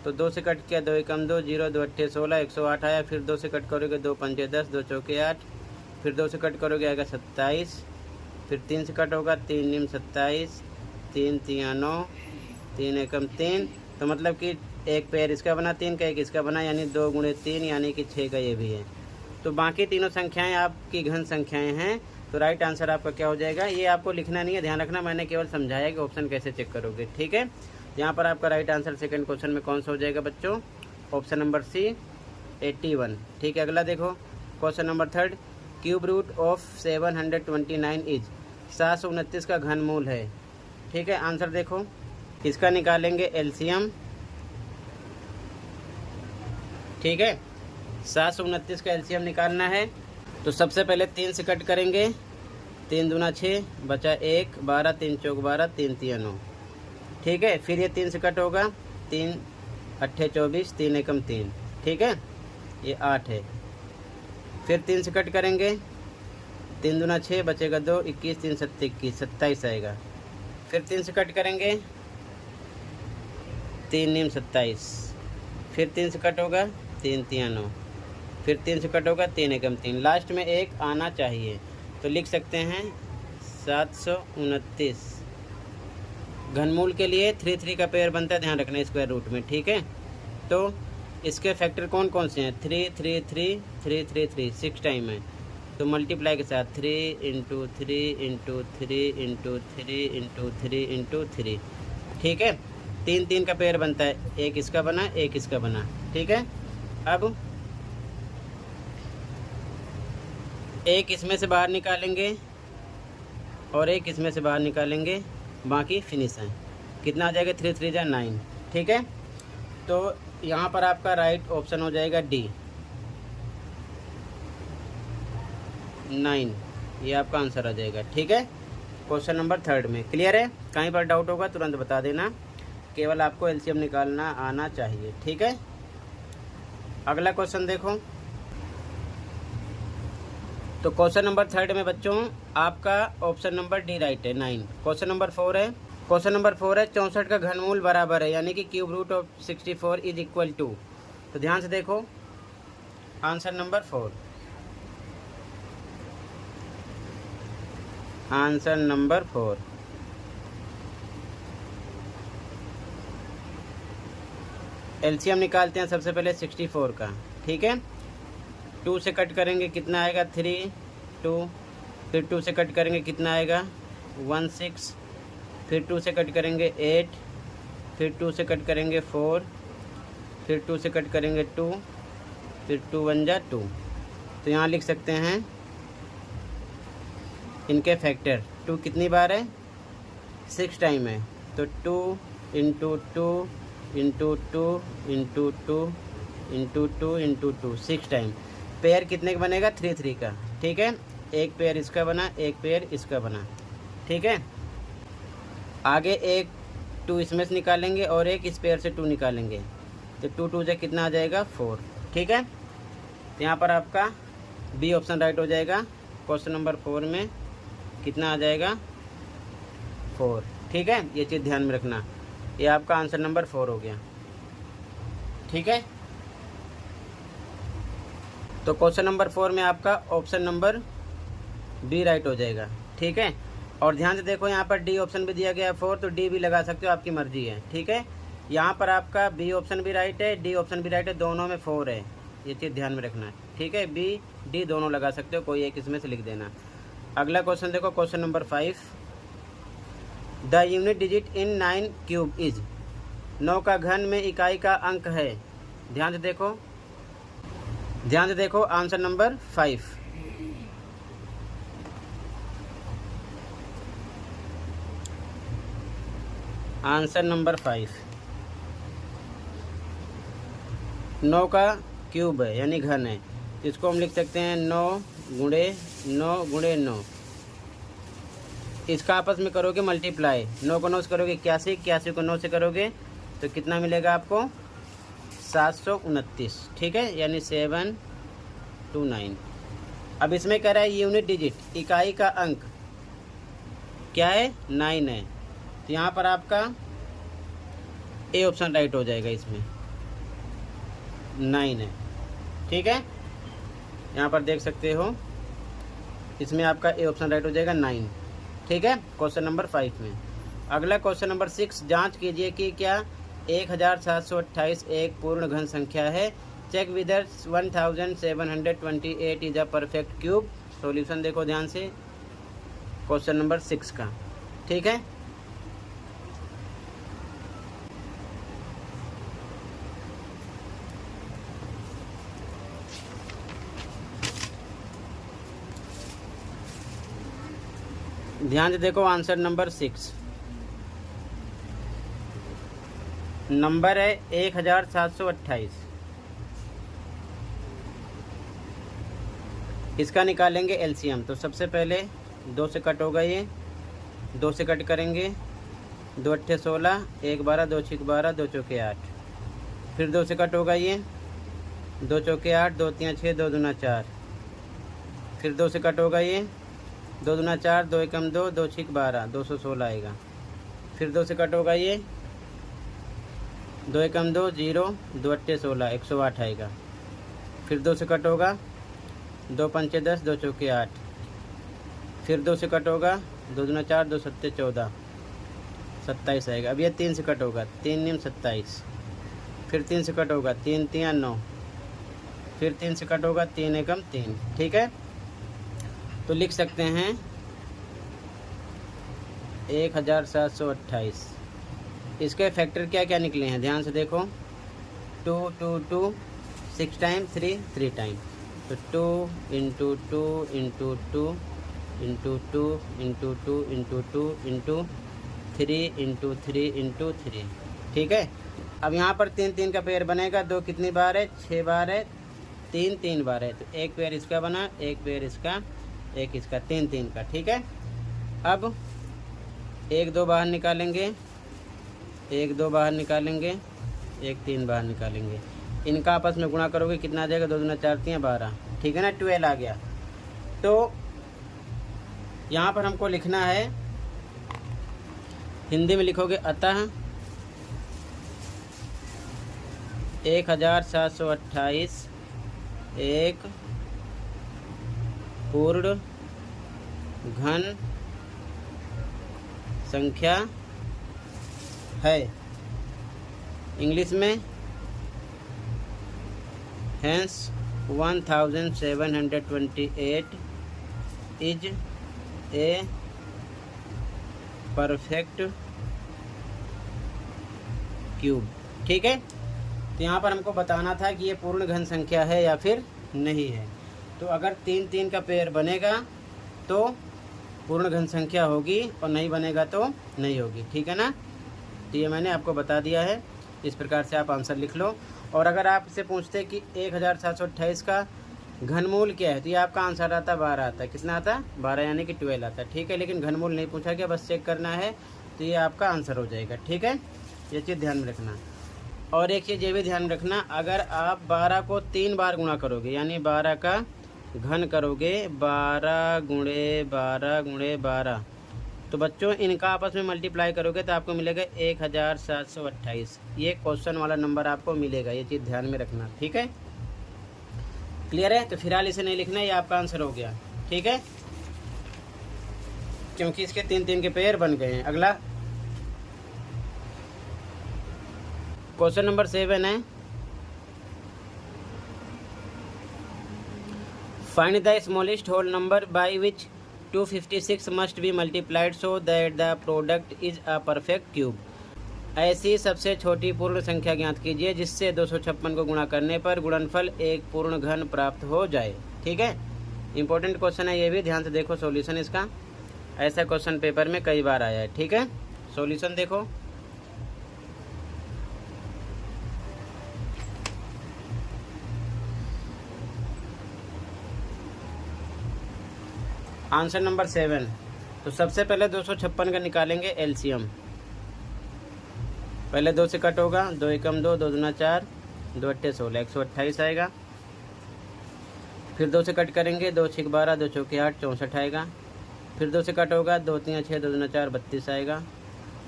तो 2 से कट किया 2 एकम 2, 0 2 अट्ठे 16, 108 आया, फिर 2 से कट करोगे 2 पंजे 10, 2 चौके 8, फिर 2 से कट करोगे आएगा 27, फिर 3 से कट होगा 3 नीम 27, 3 तिया 9, 3 एकम 3, तो मतलब कि एक पेयर इसका बना, 3 का एक इसका बना, यानी 2 गुणे 3 यानी कि 6 का ये भी है। तो बाकी तीनों संख्याएं आपकी घन संख्याएं हैं। तो राइट आंसर आपका क्या हो जाएगा? ये आपको लिखना नहीं है, ध्यान रखना, मैंने केवल समझाया कि ऑप्शन कैसे चेक करोगे। ठीक है, यहाँ पर आपका राइट आंसर सेकंड क्वेश्चन में कौन सा हो जाएगा बच्चों? Option number C 81। ठीक है, अगला देखो question number 3, cube root of 729 is 729 का घनमूल है। ठीक है, आंसर देखो, इसका निकालेंगे एलसीएम। ठीक है, 729 का एलसीएम निकालना है तो सबसे पहले 3 से कट करेंगे, 3 दूना 6, बचा 1, 12, 3 चौक 12, 3 तिया 9। ठीक है, फिर ये 3 से कट होगा, 3 अट्ठे 24, 3 एकम 3। ठीक है, ये 8 है। फिर 3 से कट करेंगे, 3 दूना 6, बचेगा 2, 21, 3 सत्ते 21, 27 आएगा। फिर 3 से कट करेंगे, 3 नीम 27, फिर 3 से कट होगा, 3 तिया 9, फिर 3 से कट होगा, 3 एकम 3, लास्ट में 1 आना चाहिए, तो लिख सकते हैं 729। घनमूल के लिए 3 3 का पेयर बनता है, ध्यान रखना स्क्वायर रूट में। ठीक है, तो इसके फैक्टर कौन कौन से हैं? 3 3 3 3 3 3, 6 टाइम है, तो मल्टीप्लाई के साथ 3 into 3 into 3 into 3 into 3 into 3। ठीक है, 3 3 का पेयर बनता है, एक इसका बना, एक इसका बना। ठीक है, अब एक इसमें से बाहर निकालेंगे और एक इसमें से बाहर निकालेंगे, बाकी फिनिश है। कितना आ जाएगा? 3 3 जा 9। ठीक है, तो यहाँ पर आपका राइट ऑप्शन हो जाएगा डी 9, ये आपका आंसर आ जाएगा। ठीक है, क्वेश्चन नंबर 3 में। क्लियर है? कहीं पर डाउट होगा तुरंत बता देना, केवल आपको एलसीएम निकालना आना चाहिए। ठीक है, अगला क्वेश्चन देखो। तो क्वेश्चन नंबर 3 में बच्चों आपका ऑप्शन नंबर डी राइट है 9। क्वेश्चन नंबर 4 है, क्वेश्चन नंबर 4 है 64 का घनमूल बराबर है, यानी कि cube root of 64 is equal to. तो ध्यान से देखो answer number 4, answer number 4। LCM निकालते हैं सबसे पहले 64 का। ठीक है, 2 से कट करेंगे कितना आएगा? 3 2, फिर 2 से कट करेंगे कितना आएगा? 1 6, फिर 2 से कट करेंगे 8, फिर 2 से कट करेंगे 4, फिर 2 से कट करेंगे 2, फिर 2 1 जा 2। तो यहाँ लिख सकते हैं इनके फैक्टर। 2 कितनी बार है? 6 टाइम है, तो 2 into 2 into 2 into 2 into 2 into 2, 6 time. Pair कितने का बनेगा? 3 3 का। ठीक है, एक पेयर इसका बना, एक पेयर इसका बना। ठीक है, आगे एक 2 इसमें से निकालेंगे और एक इस पेयर से 2 निकालेंगे, तो 2 2 से कितना आ जाएगा? 4। ठीक है, तो यहाँ पर आपका बी ऑप्शन राइट हो जाएगा। क्वेश्चन नंबर 4 में कितना आ जाएगा? 4। ठीक है, ये चीज़ ध्यान में रखना, ये आपका आंसर नंबर 4 हो गया। ठीक है, तो क्वेश्चन नंबर 4 में आपका ऑप्शन नंबर बी राइट हो जाएगा। ठीक है, और ध्यान से देखो यहाँ पर डी ऑप्शन भी दिया गया है 4, तो डी भी लगा सकते हो, आपकी मर्जी है। ठीक है, यहाँ पर आपका बी ऑप्शन भी राइट है, डी ऑप्शन भी राइट है, दोनों में 4 है, ये चीज़ ध्यान में रखना है। ठीक है, बी डी दोनों लगा सकते हो, कोई एक इसमें से लिख देना। अगला क्वेश्चन देखो, question number 5, the unit digit in 9 cube is. 9 का घन में इकाई का अंक है। ध्यान से देखो आंसर नंबर 5। आंसर नंबर 5 9 का क्यूब है यानी घन है, इसको हम लिख सकते हैं 9 गुणे 9। इसका आपस में करोगे मल्टीप्लाई, 9 को 9 से करोगे 81, 81 को 9 से करोगे तो कितना मिलेगा आपको 729। ठीक है, यानी 729। अब इसमें कह रहा है यूनिट डिजिट, इकाई का अंक क्या है 9 है, तो यहाँ पर आपका ए ऑप्शन राइट हो जाएगा, इसमें 9 है। ठीक है, यहाँ पर देख सकते हो, इसमें आपका ए ऑप्शन राइट हो जाएगा 9। ठीक है, क्वेश्चन नंबर 5 में। अगला क्वेश्चन नंबर 6, जांच कीजिए कि क्या 1728 एक पूर्ण घन संख्या है। Check whether 1728 is a perfect cube. Solution देखो ध्यान से क्वेश्चन नंबर 6 का। ठीक है, ध्यान से देखो आंसर नंबर 6 नंबर है 1728। इसका निकालेंगे एलसीएम, तो सबसे पहले 2 से कट होगा, ये 2 से कट करेंगे, 2 अट्ठे 16, 1 12, 2 छिक 12, 2 चौके 8, फिर 2 से कट होगा, ये 2 चौके 8, 2 3 6, 2 दूना 4, फिर 2 से कट होगा, ये 2 दूना 4, 2 एकम 2, 2 छिक 12, 216 आएगा। फिर 2 से कट होगा, ये 2 एकम 2 0, 2 अट्ठे 16, 108 आएगा। फिर 2 से कट होगा, 2 पंचे 10, 2 चौके 8, फिर 2 से कट होगा, 2 दूना 4, 2 सत्ते 14, 27 आएगा। अब ये 3 से कट होगा, 3 निम 27, फिर 3 से कट होगा, 3 3 9, फिर 3 से कट होगा, 3 एकम 3। ठीक है, तो लिख सकते हैं 1728। इसके फैक्टर क्या क्या निकले हैं, ध्यान से देखो, 2 2 2, 6 टाइम, 3 3 टाइम, तो 2 into 2 into 2 into 2 into 2 into 2 into 3 into 3 into 3। ठीक है, अब यहाँ पर 3 3 का पेयर बनेगा, 2 कितनी बार है 6 बार है, 3 3 बार है, तो एक पेयर इसका बना, एक पेयर इसका, एक इसका, 3 3 का। ठीक है, अब 1 2 बाहर निकालेंगे, 1 2 बाहर निकालेंगे, 1 3 बाहर निकालेंगे, इनका आपस में गुणा करोगे कितना आ जाएगा, 2 दूना 4 3 12। ठीक है ना, 12 आ गया। तो यहाँ पर हमको लिखना है, हिंदी में लिखोगे अतः 1728 एक पूर्ण घन संख्या है। इंग्लिश में hence 1728 is a perfect cube. ठीक है, तो यहाँ पर हमको बताना था कि ये पूर्ण घन संख्या है या फिर नहीं है। तो अगर 3 3 का पेयर बनेगा तो पूर्ण घन संख्या होगी, और नहीं बनेगा तो नहीं होगी। ठीक है ना, तो ये मैंने आपको बता दिया है, इस प्रकार से आप आंसर लिख लो। और अगर आपसे पूछते कि 1728 का घनमूल क्या है, तो ये आपका आंसर आता 12 आता है। कितना आता 12 यानी कि 12 आता है। ठीक है, लेकिन घनमूल नहीं पूछा गया, बस चेक करना है, तो ये आपका आंसर हो जाएगा। ठीक है, ये चीज़ ध्यान में रखना। और एक चीज़ ये भी ध्यान रखना, अगर आप 12 को 3 बार गुणा करोगे, यानी 12 का घन करोगे, 12 गुणे 12 गुणे 12, तो बच्चों इनका आपस में मल्टीप्लाई करोगे तो आपको मिलेगा 1728। ये क्वेश्चन वाला नंबर आपको मिलेगा, ये चीज़ ध्यान में रखना। ठीक है, क्लियर है। तो फिलहाल इसे नहीं लिखना, ये आपका आंसर हो गया। ठीक है, क्योंकि इसके 3-3 के पेयर बन गए हैं। अगला क्वेश्चन नंबर 7 है, find the smallest whole number by which 256 must be multiplied so that the product is a perfect cube. ऐसी सबसे छोटी पूर्ण संख्या ज्ञात कीजिए जिससे 256 को गुणा करने पर गुणनफल एक पूर्ण घन प्राप्त हो जाए। ठीक है, इंपॉर्टेंट क्वेश्चन है ये भी, ध्यान से देखो सॉल्यूशन इसका। ऐसा क्वेश्चन पेपर में कई बार आया है। ठीक है, सॉल्यूशन देखो। Answer number 7। तो सबसे पहले 256 का निकालेंगे एलसीएम। पहले 2 से कट होगा, 2 एकम 2, 2 दूना 4, 2 अट्ठे 16, 128 आएगा। फिर 2 से कट करेंगे, 2 छः 12, 2 चौके 8, 64 आएगा। फिर 2 से कट होगा, 2 3 6, 2 दूना 4, 32 आएगा।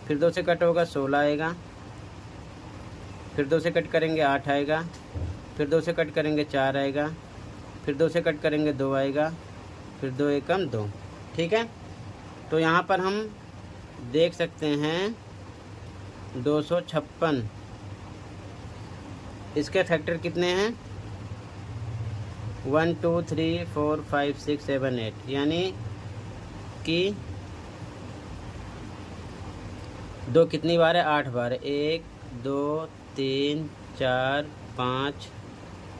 फिर 2 से कट होगा, 16 आएगा। फिर 2 से कट करेंगे 8 आएगा। फिर 2 से कट करेंगे 4 आएगा। फिर 2 से कट करेंगे 2 आएगा। फिर 2 एकम 2। ठीक है, तो यहाँ पर हम देख सकते हैं 256, इसके फैक्टर कितने हैं 1 2 3 4 5 6 7 8, यानी कि 2 कितनी बार है 8 बार है। 1 2 3 4 5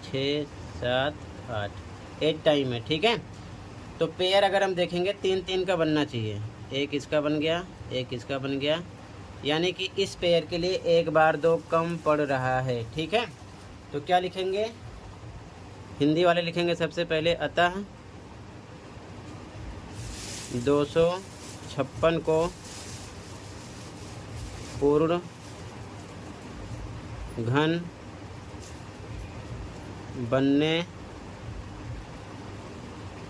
6 7 8, 8 टाइम है। ठीक है, तो पेयर अगर हम देखेंगे 3-3 का बनना चाहिए। एक इसका बन गया, एक इसका बन गया, यानी कि इस पेयर के लिए 1 बार 2 कम पड़ रहा है। ठीक है, तो क्या लिखेंगे, हिंदी वाले लिखेंगे सबसे पहले, अतः 256 को पूर्ण घन बनने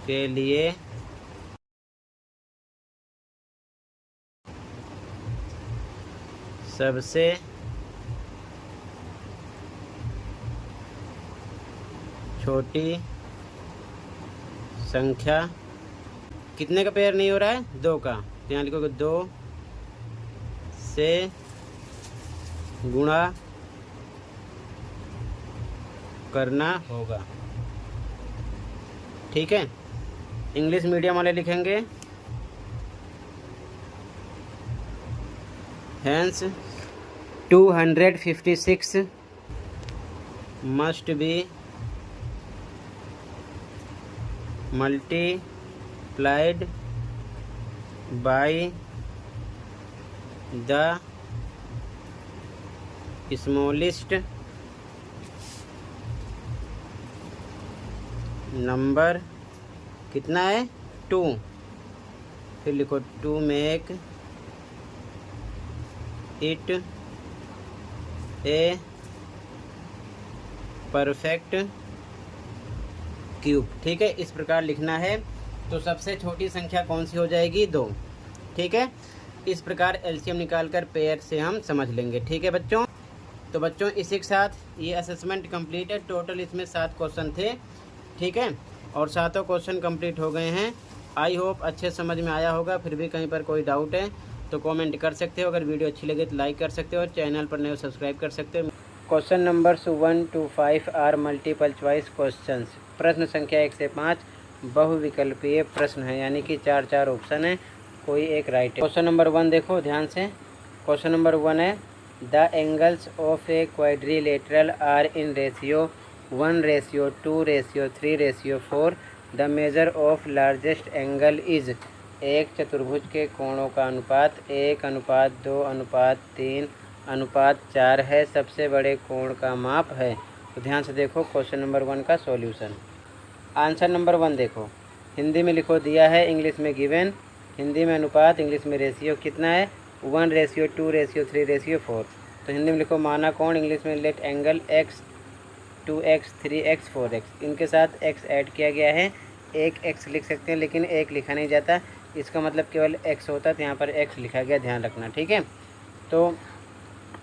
के लिए सबसे छोटी संख्या, कितने का पेयर नहीं हो रहा है 2 का, तो यहाँ लिखोगे 2 से गुणा करना होगा। ठीक है, इंग्लिश मीडियम वाले लिखेंगे hence 256 must be multiplied by the smallest number, कितना है 2, फिर लिखो 2 make it a perfect cube. ठीक है, इस प्रकार लिखना है। तो सबसे छोटी संख्या कौन सी हो जाएगी 2। ठीक है, इस प्रकार एलसीएम निकालकर पेयर से हम समझ लेंगे। ठीक है बच्चों, तो बच्चों इसी के साथ ये असेसमेंट कंप्लीट है। टोटल इसमें 7 क्वेश्चन थे। ठीक है, और 7 क्वेश्चन कंप्लीट हो गए हैं। आई होप अच्छे समझ में आया होगा। फिर भी कहीं पर कोई डाउट है तो कमेंट कर सकते हो। अगर वीडियो अच्छी लगे तो लाइक कर सकते हो, और चैनल पर नए हो सब्सक्राइब कर सकते हो। Question numbers 1 to 5 are multiple choice questions. प्रश्न संख्या 1 से 5 बहुविकल्पीय प्रश्न है, यानी कि 4 ऑप्शन है, कोई एक राइट है। क्वेश्चन नंबर 1 देखो ध्यान से। क्वेश्चन नंबर 1 है, the angles of a quadrilateral are in ratio 1:2:3:4। The measure of largest angle is. एक चतुर्भुज के कोणों का अनुपात 1:2:3:4 है। सबसे बड़े कोण का माप है। तो ध्यान से देखो क्वेश्चन नंबर 1 का सॉल्यूशन। आंसर नंबर 1 देखो, हिंदी में लिखो दिया है, इंग्लिश में गिवन। हिंदी में अनुपात, इंग्लिश में रेशियो कितना है 1:2:3:4। तो हिंदी में लिखो माना कोण, इंग्लिश में let angle x 2x 3x 4x। इनके साथ x ऐड किया गया है। एक x लिख सकते हैं, लेकिन एक लिखा नहीं जाता, इसका मतलब केवल x होता है, तो यहाँ पर x लिखा गया, ध्यान रखना। ठीक है, तो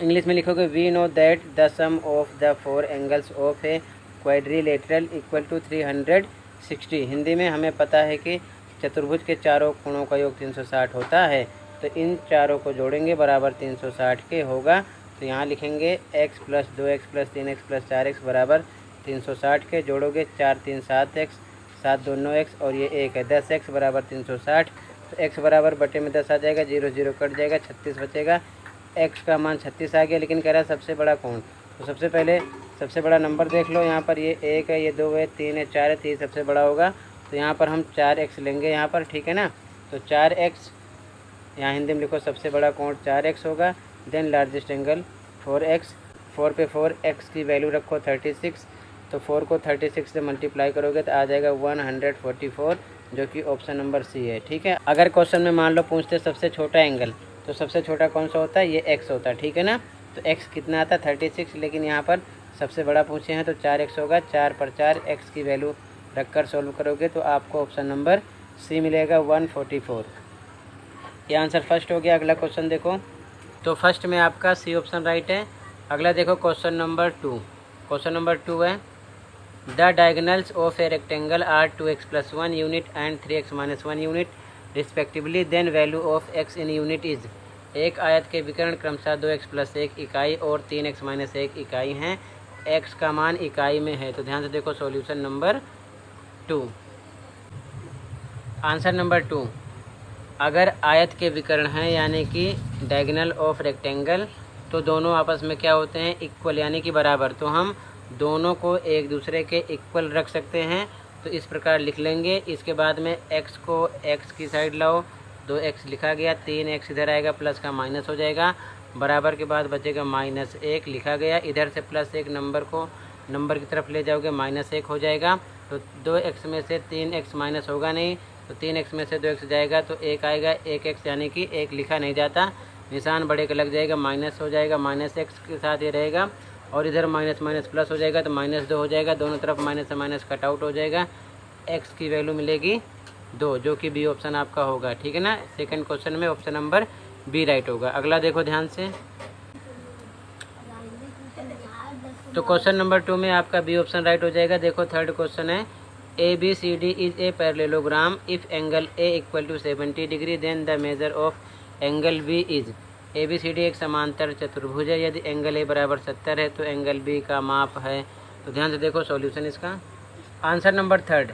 इंग्लिश में लिखोगे we know that the sum of the 4 angles of a quadrilateral equal to 360। Hindi में हमें पता है कि चतुर्भुज के चारों कोणों का योग 360 होता है, तो इन चारों को जोड़ेंगे बराबर 360 के होगा। तो यहाँ लिखेंगे x plus 2x plus 3x plus 4x बराबर 360 के, जोड़ोगे 4 3 7x, 7 2 9x और ये 1 है 10x बराबर 360। तो x बराबर बटे में 10 आ जाएगा, 0 0 कट जाएगा, 36 बचेगा। x का मान 36 आ गया, लेकिन कह रहा है सबसे बड़ा कौन। तो सबसे पहले सबसे बड़ा नंबर देख लो, यहाँ पर ये 1 है, ये 2 है, 3 है, 4 है, 3 सबसे बड़ा होगा। तो यहाँ पर हम 4x लेंगे यहाँ पर, ठीक है ना। तो 4x यहाँ हिंदी में लिखो, सबसे बड़ा कोण 4x होगा। देन लार्जेस्ट एंगल 4x, 4 पे 4, x की वैल्यू रखो 36, तो 4 को 36 से मल्टीप्लाई करोगे तो आ जाएगा 144, जो कि ऑप्शन नंबर सी है, ठीक है। अगर क्वेश्चन में मान लो पूछते सबसे छोटा एंगल, तो सबसे छोटा कौन सा होता है, ये x होता है, ठीक है ना। तो x कितना आता है 36, लेकिन यहाँ पर सबसे बड़ा पूछे हैं तो 4x होगा। 4 पर 4, x की वैल्यू रखकर सॉल्व करोगे तो आपको ऑप्शन नंबर सी मिलेगा 144। ये आंसर फर्स्ट हो गया। अगला क्वेश्चन देखो, तो फर्स्ट में आपका सी ऑप्शन राइट है। अगला देखो क्वेश्चन नंबर 2। क्वेश्चन नंबर 2 है, the diagonals of a rectangle are 2x plus 1 unit and 3x minus 1 unit respectively, then value of x in unit is. एक आयत के विकर्ण क्रमशः 2x प्लस 1 इकाई और 3x माइनस 1 इकाई हैं, x का मान इकाई में है। तो ध्यान से देखो सॉल्यूशन नंबर 2। आंसर नंबर 2, अगर आयत के विकर्ण हैं यानी कि डायगोनल ऑफ रेक्टेंगल, तो दोनों आपस में क्या होते हैं, इक्वल यानी कि बराबर। तो हम दोनों को एक दूसरे के इक्वल रख सकते हैं, तो इस प्रकार लिख लेंगे। इसके बाद में x को x की साइड लाओ, 2x लिखा गया, 3x इधर आएगा, प्लस का माइनस हो जाएगा, बराबर के बाद बचेगा -1 लिखा गया। इधर से +1 नंबर को नंबर की तरफ ले जाओगे, -1 हो जाएगा। तो 2x में से 3x माइनस होगा नहीं, तो 3x में से 2x जाएगा तो 1 आएगा, 1x यानी कि 1 लिखा नहीं जाता, निशान बड़े का लग जाएगा, माइनस हो जाएगा, -x के साथ ये रहेगा, और इधर माइनस माइनस प्लस हो जाएगा तो -2 हो जाएगा, दोनों तरफ माइनस से माइनस कट आउट हो जाएगा, x की वैल्यू मिलेगी 2, जो कि बी ऑप्शन आपका होगा, ठीक है ना। सेकंड क्वेश्चन में ऑप्शन नंबर बी राइट होगा। अगला देखो ध्यान से, तो क्वेश्चन नंबर 2 में आपका बी ऑप्शन राइट हो जाएगा। देखो थर्ड क्वेश्चन है, A B C D is a parallelogram if angle A equal to 70 degree, then the measure of angle B is. A B C D एक समांतर चतुर्भुज है, यदि एंगल ए बराबर 70 है तो एंगल बी का माप है। तो ध्यान से देखो सॉल्यूशन इसका। आंसर नंबर थर्ड,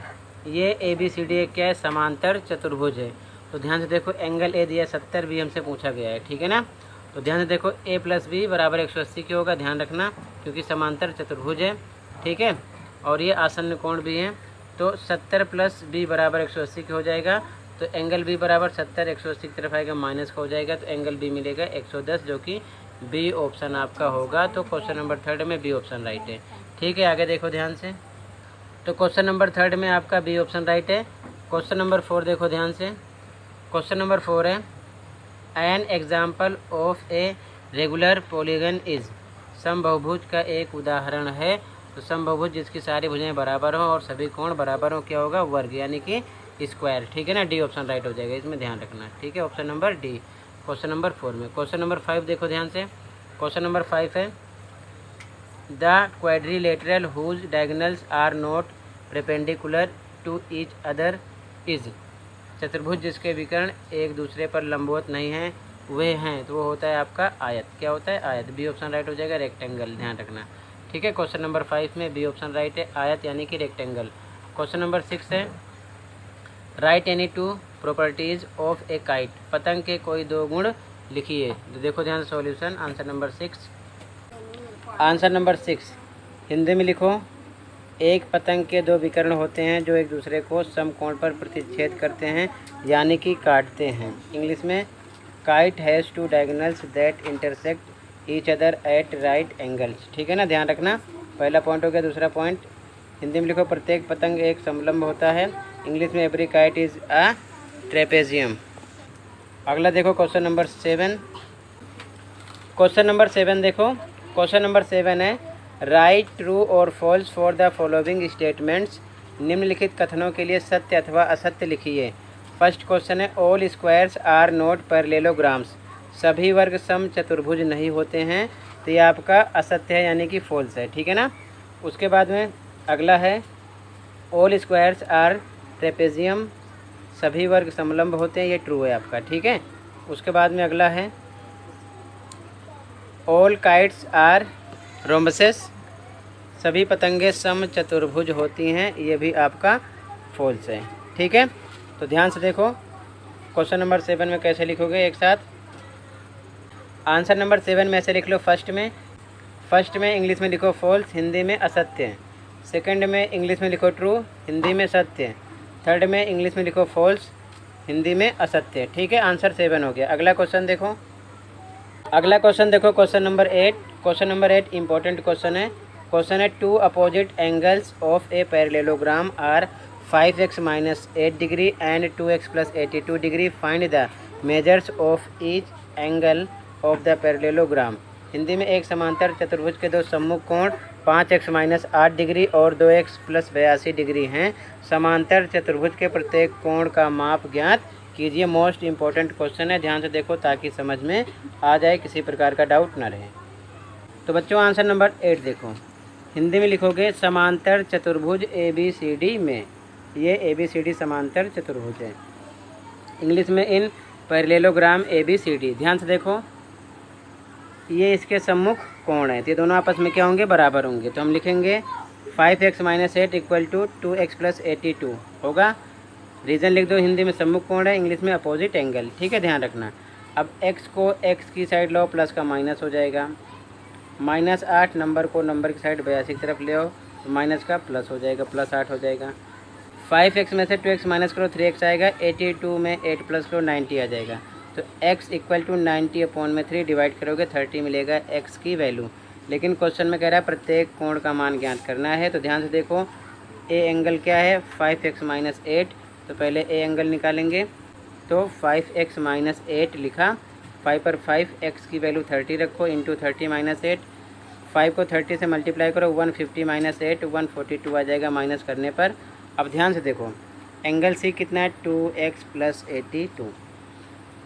ये ए बी सी डी एक क्या है, समांतर चतुर्भुज है। तो ध्यान से देखो एंगल ए दिया 70, भी हमसे पूछा गया है, ठीक है ना। तो ध्यान से देखो a प्लस बी बराबर 180 की होगा, ध्यान रखना, क्योंकि समांतर चतुर्भुज है, ठीक है। और ये आसन्न कोण भी है, तो 70 प्लस बी बराबर 180 की हो जाएगा। तो एंगल बी बराबर 70, 180 की तरफ आएगा, माइनस का हो जाएगा, तो एंगल बी मिलेगा 110, जो कि बी ऑप्शन आपका होगा। तो क्वेश्चन नंबर थर्ड में बी ऑप्शन राइट है, ठीक है। आगे देखो ध्यान से, तो क्वेश्चन नंबर थर्ड में आपका बी ऑप्शन राइट है। क्वेश्चन नंबर 4 देखो ध्यान से। क्वेश्चन नंबर 4 है, an example of a regular polygon is. समबहुभुज का एक उदाहरण है। तो समबहुभुज जिसकी सारी भुजाएं बराबर हो और सभी कोण बराबर हो, क्या होगा, वर्ग यानी कि स्क्वायर, ठीक है ना। डी ऑप्शन राइट हो जाएगा, इसमें ध्यान रखना, ठीक है। Option number D question number 4 में। क्वेश्चन नंबर 5 देखो ध्यान से। क्वेश्चन नंबर 5 है, the quadrilateral whose diagonals are not perpendicular to each other is. चतुर्भुज जिसके विकर्ण एक दूसरे पर लंबवत नहीं हैं वे हैं, तो वो होता है आपका आयत। क्या होता है, आयत। बी ऑप्शन राइट हो जाएगा, रेक्टेंगल, ध्यान रखना, ठीक है। क्वेश्चन नंबर 5 में बी ऑप्शन राइट है, आयत यानी कि रेक्टेंगल। क्वेश्चन नंबर 6 है, right any two properties of A kite. पतंग के कोई 2 गुण लिखिए। तो देखो ध्यान से solution. Answer number 6, answer number 6 Hindi में लिखो, एक पतंग के 2 विकर्ण होते हैं जो एक दूसरे को समकोण पर प्रतिच्छेद करते हैं यानी कि काटते हैं। इंग्लिश में, kite has 2 diagonals that intersect each other at right angles, ठीक है ना, ध्यान रखना। पहला पॉइंट हो गया। दूसरा पॉइंट हिंदी में लिखो, प्रत्येक पतंग एक समलंब होता है। इंग्लिश में, every kite is a trapezium. अगला देखो क्वेश्चन नंबर 7। क्वेश्चन नंबर 7 देखो। क्वेश्चन नंबर 7 है, राइट ट्रू और false for the following statements. निम्नलिखित कथनों के लिए सत्य अथवा असत्य लिखिए। फर्स्ट क्वेश्चन है, all squares are not parallelograms. सभी वर्ग सम चतुर्भुज नहीं होते हैं, तो ये आपका असत्य है यानी कि फॉल्स है, ठीक है ना। उसके बाद में अगला है, ऑल स्क्वायर्स आर ट्रेपेजियम। सभी वर्ग समलंब होते हैं, ये ट्रू है आपका, ठीक है। उसके बाद में अगला है ऑल काइट्स आर रोम्बसेस, सभी पतंगे सम चतुर्भुज होती हैं, ये भी आपका फॉल्स है, ठीक है। तो ध्यान से देखो क्वेश्चन नंबर 7 में कैसे लिखोगे एक साथ। आंसर नंबर 7 में ऐसे लिख लो, फर्स्ट में इंग्लिश में लिखो फॉल्स, हिंदी में असत्य। सेकंड में इंग्लिश में लिखो ट्रू, हिंदी में सत्य। थर्ड में इंग्लिश में लिखो फॉल्स, हिंदी में असत्य, ठीक है। आंसर 7 हो गया। अगला क्वेश्चन देखो, question number 8। Question number 8 important question है। क्वेश्चन है 2 opposite angles of a parallelogram are 5x minus 8 degree and 2x plus 82 degree, find the measures of each angle of the parallelogram. Hindi में एक समांतर चतुर्भुज के दो सम्मुख कोण 5x माइनस 8 डिग्री और 2x प्लस 82 डिग्री हैं। समांतर चतुर्भुज के प्रत्येक कोण का माप ज्ञात कीजिए। मोस्ट इम्पॉर्टेंट क्वेश्चन है, ध्यान से देखो ताकि समझ में आ जाए, किसी प्रकार का डाउट ना रहे। तो बच्चों आंसर नंबर 8 देखो, हिंदी में लिखोगे समांतर चतुर्भुज ABCD में, ये ABCD समांतर चतुर्भुज है। इंग्लिश में इन पैरेललोग्राम ABCD। ध्यान से देखो ये इसके सम्मुख कोण है, तो ये दोनों आपस में क्या होंगे, बराबर होंगे। तो हम लिखेंगे 5x minus 8 equal to 2x plus 82 होगा। रीज़न लिख दो, हिंदी में सम्मुख कोण है, इंग्लिश में अपोजिट एंगल, ठीक है, ध्यान रखना। अब x को x की साइड लो, प्लस का माइनस हो जाएगा। -8 नंबर को नंबर की साइड 82 की तरफ ले आओ, तो माइनस का प्लस हो जाएगा, +8 हो जाएगा। 5x में से 2x माइनस करो, 3x आएगा। 82 में 8 प्लस करो, 90 आ जाएगा। तो x इक्वल टू 90 अपॉन में 3 डिवाइड करोगे 30 मिलेगा x की वैल्यू। लेकिन क्वेश्चन में कह रहा है प्रत्येक कोण का मान ज्ञात करना है। तो ध्यान से देखो a एंगल क्या है, 5x माइनस 8, तो पहले a एंगल निकालेंगे। तो 5x माइनस 8 लिखा, 5 पर 5, x की वैल्यू 30 रखो, इंटू 30 माइनस 8, 5 को 30 से मल्टीप्लाई करो, 150 माइनस 8, 142 आ जाएगा माइनस करने पर। अब ध्यान से देखो एंगल C कितना है, 2x प्लस 82,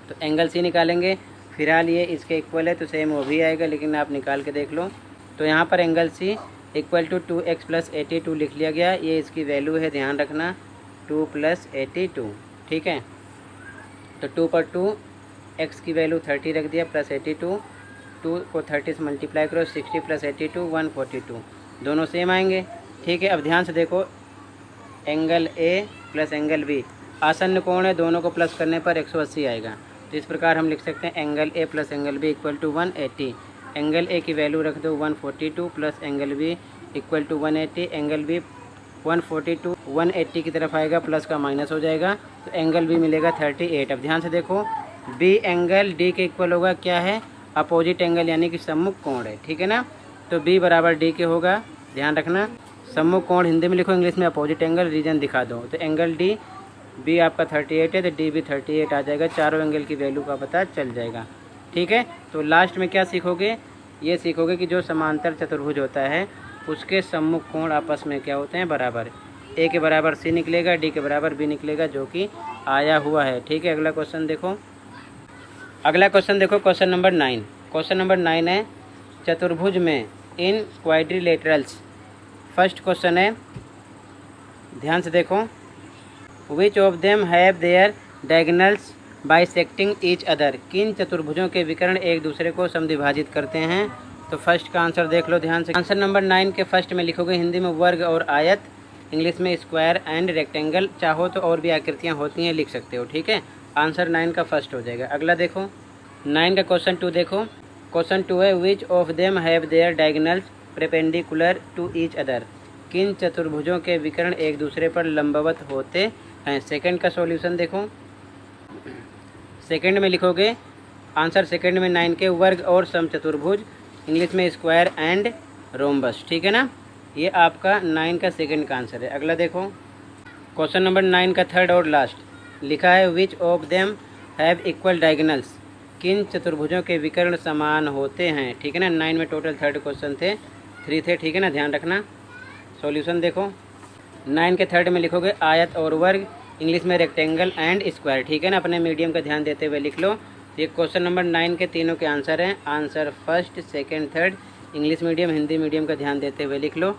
तो एंगल C निकालेंगे। फिलहाल ये इसके इक्वल है तो सेम वो भी आएगा, लेकिन आप निकाल के देख लो। तो यहाँ पर angle C equal to 2x plus 82 लिख लिया गया, ये इसकी वैल्यू है, ध्यान रखना 2 प्लस 82, ठीक है। तो 2 पर 2, x की वैल्यू 30 रख दिया, प्लस 82, 2 को 30 से मल्टीप्लाई करो, 60 प्लस 82 142, दोनों सेम आएंगे, ठीक है। अब ध्यान से देखो angle A plus angle B आसन्न कोण है, दोनों को प्लस करने पर 180 आएगा। तो इस प्रकार हम लिख सकते हैं angle A plus angle B equal to 180। Angle A की वैल्यू रख दो 142 plus angle B equal to 180। Angle B 142 180 की तरफ आएगा, प्लस का माइनस हो जाएगा, तो एंगल B मिलेगा 38। अब ध्यान से देखो B एंगल D के इक्वल होगा, क्या है, अपोजिट एंगल यानी कि सम्मुख कोण है, ठीक है ना। तो B बराबर D के होगा, ध्यान रखना। सम्मुख कोण हिंदी में लिखो, इंग्लिश में अपोजिट एंगल, रीजन दिखा दो। तो एंगल D B आपका 38 है, तो D भी 38 आ जाएगा। चारों एंगल की वैल्यू का पता चल जाएगा, ठीक है। तो लास्ट में क्या सीखोगे, ये सीखोगे कि जो समांतर चतुर्भुज होता है उसके सम्मुख कोण आपस में क्या होते हैं, बराबर। A के बराबर C निकलेगा, D के बराबर B निकलेगा, जो कि आया हुआ है, ठीक है। अगला क्वेश्चन देखो, क्वेश्चन नंबर 9। क्वेश्चन नंबर 9 है चतुर्भुज में इन क्वाड्रिलेटरल्स। फर्स्ट क्वेश्चन है, ध्यान से देखो, विच of them have their diagonals bisecting each other. किन चतुर्भुजों के विकर्ण एक दूसरे को समद्विभाजित करते हैं। तो फर्स्ट का आंसर देख लो ध्यान से। आंसर नंबर 9 के फर्स्ट में लिखोगे, हिंदी में वर्ग और आयत, इंग्लिश में स्क्वायर एंड रेक्टेंगल। चाहो तो और भी आकृतियाँ होती हैं, लिख सकते हो, ठीक है। आंसर 9 का फर्स्ट हो जाएगा। अगला देखो 9 का क्वेश्चन 2 देखो। क्वेश्चन 2 है which of them have their diagonals perpendicular to each other. किन चतुर्भुजों के विकर्ण एक दूसरे पर लंबवत होते हैं। सेकंड का सॉल्यूशन देखो, सेकंड में लिखोगे आंसर सेकंड में 9 के वर्ग और समचतुर्भुज, इंग्लिश में स्क्वायर एंड रोम्बस, ठीक है ना। ये आपका 9 का सेकंड का आंसर है। अगला देखो क्वेश्चन नंबर 9 का थर्ड और लास्ट लिखा है which of them have equal diagonals. किन चतुर्भुजों के विकर्ण समान होते हैं, ठीक है ना। 9 में टोटल थर्ड क्वेश्चन थे, 3 थे, ठीक है ना, ध्यान रखना। सॉल्यूशन देखो 9 के थर्ड में लिखोगे आयत और वर्ग, इंग्लिश में रेक्टेंगल एंड स्क्वायर, ठीक है ना। अपने मीडियम का ध्यान देते हुए लिख लो। ये क्वेश्चन नंबर 9 के तीनों के आंसर हैं। Answer first, second, third, English medium, Hindi medium का ध्यान देते हुए लिख लो।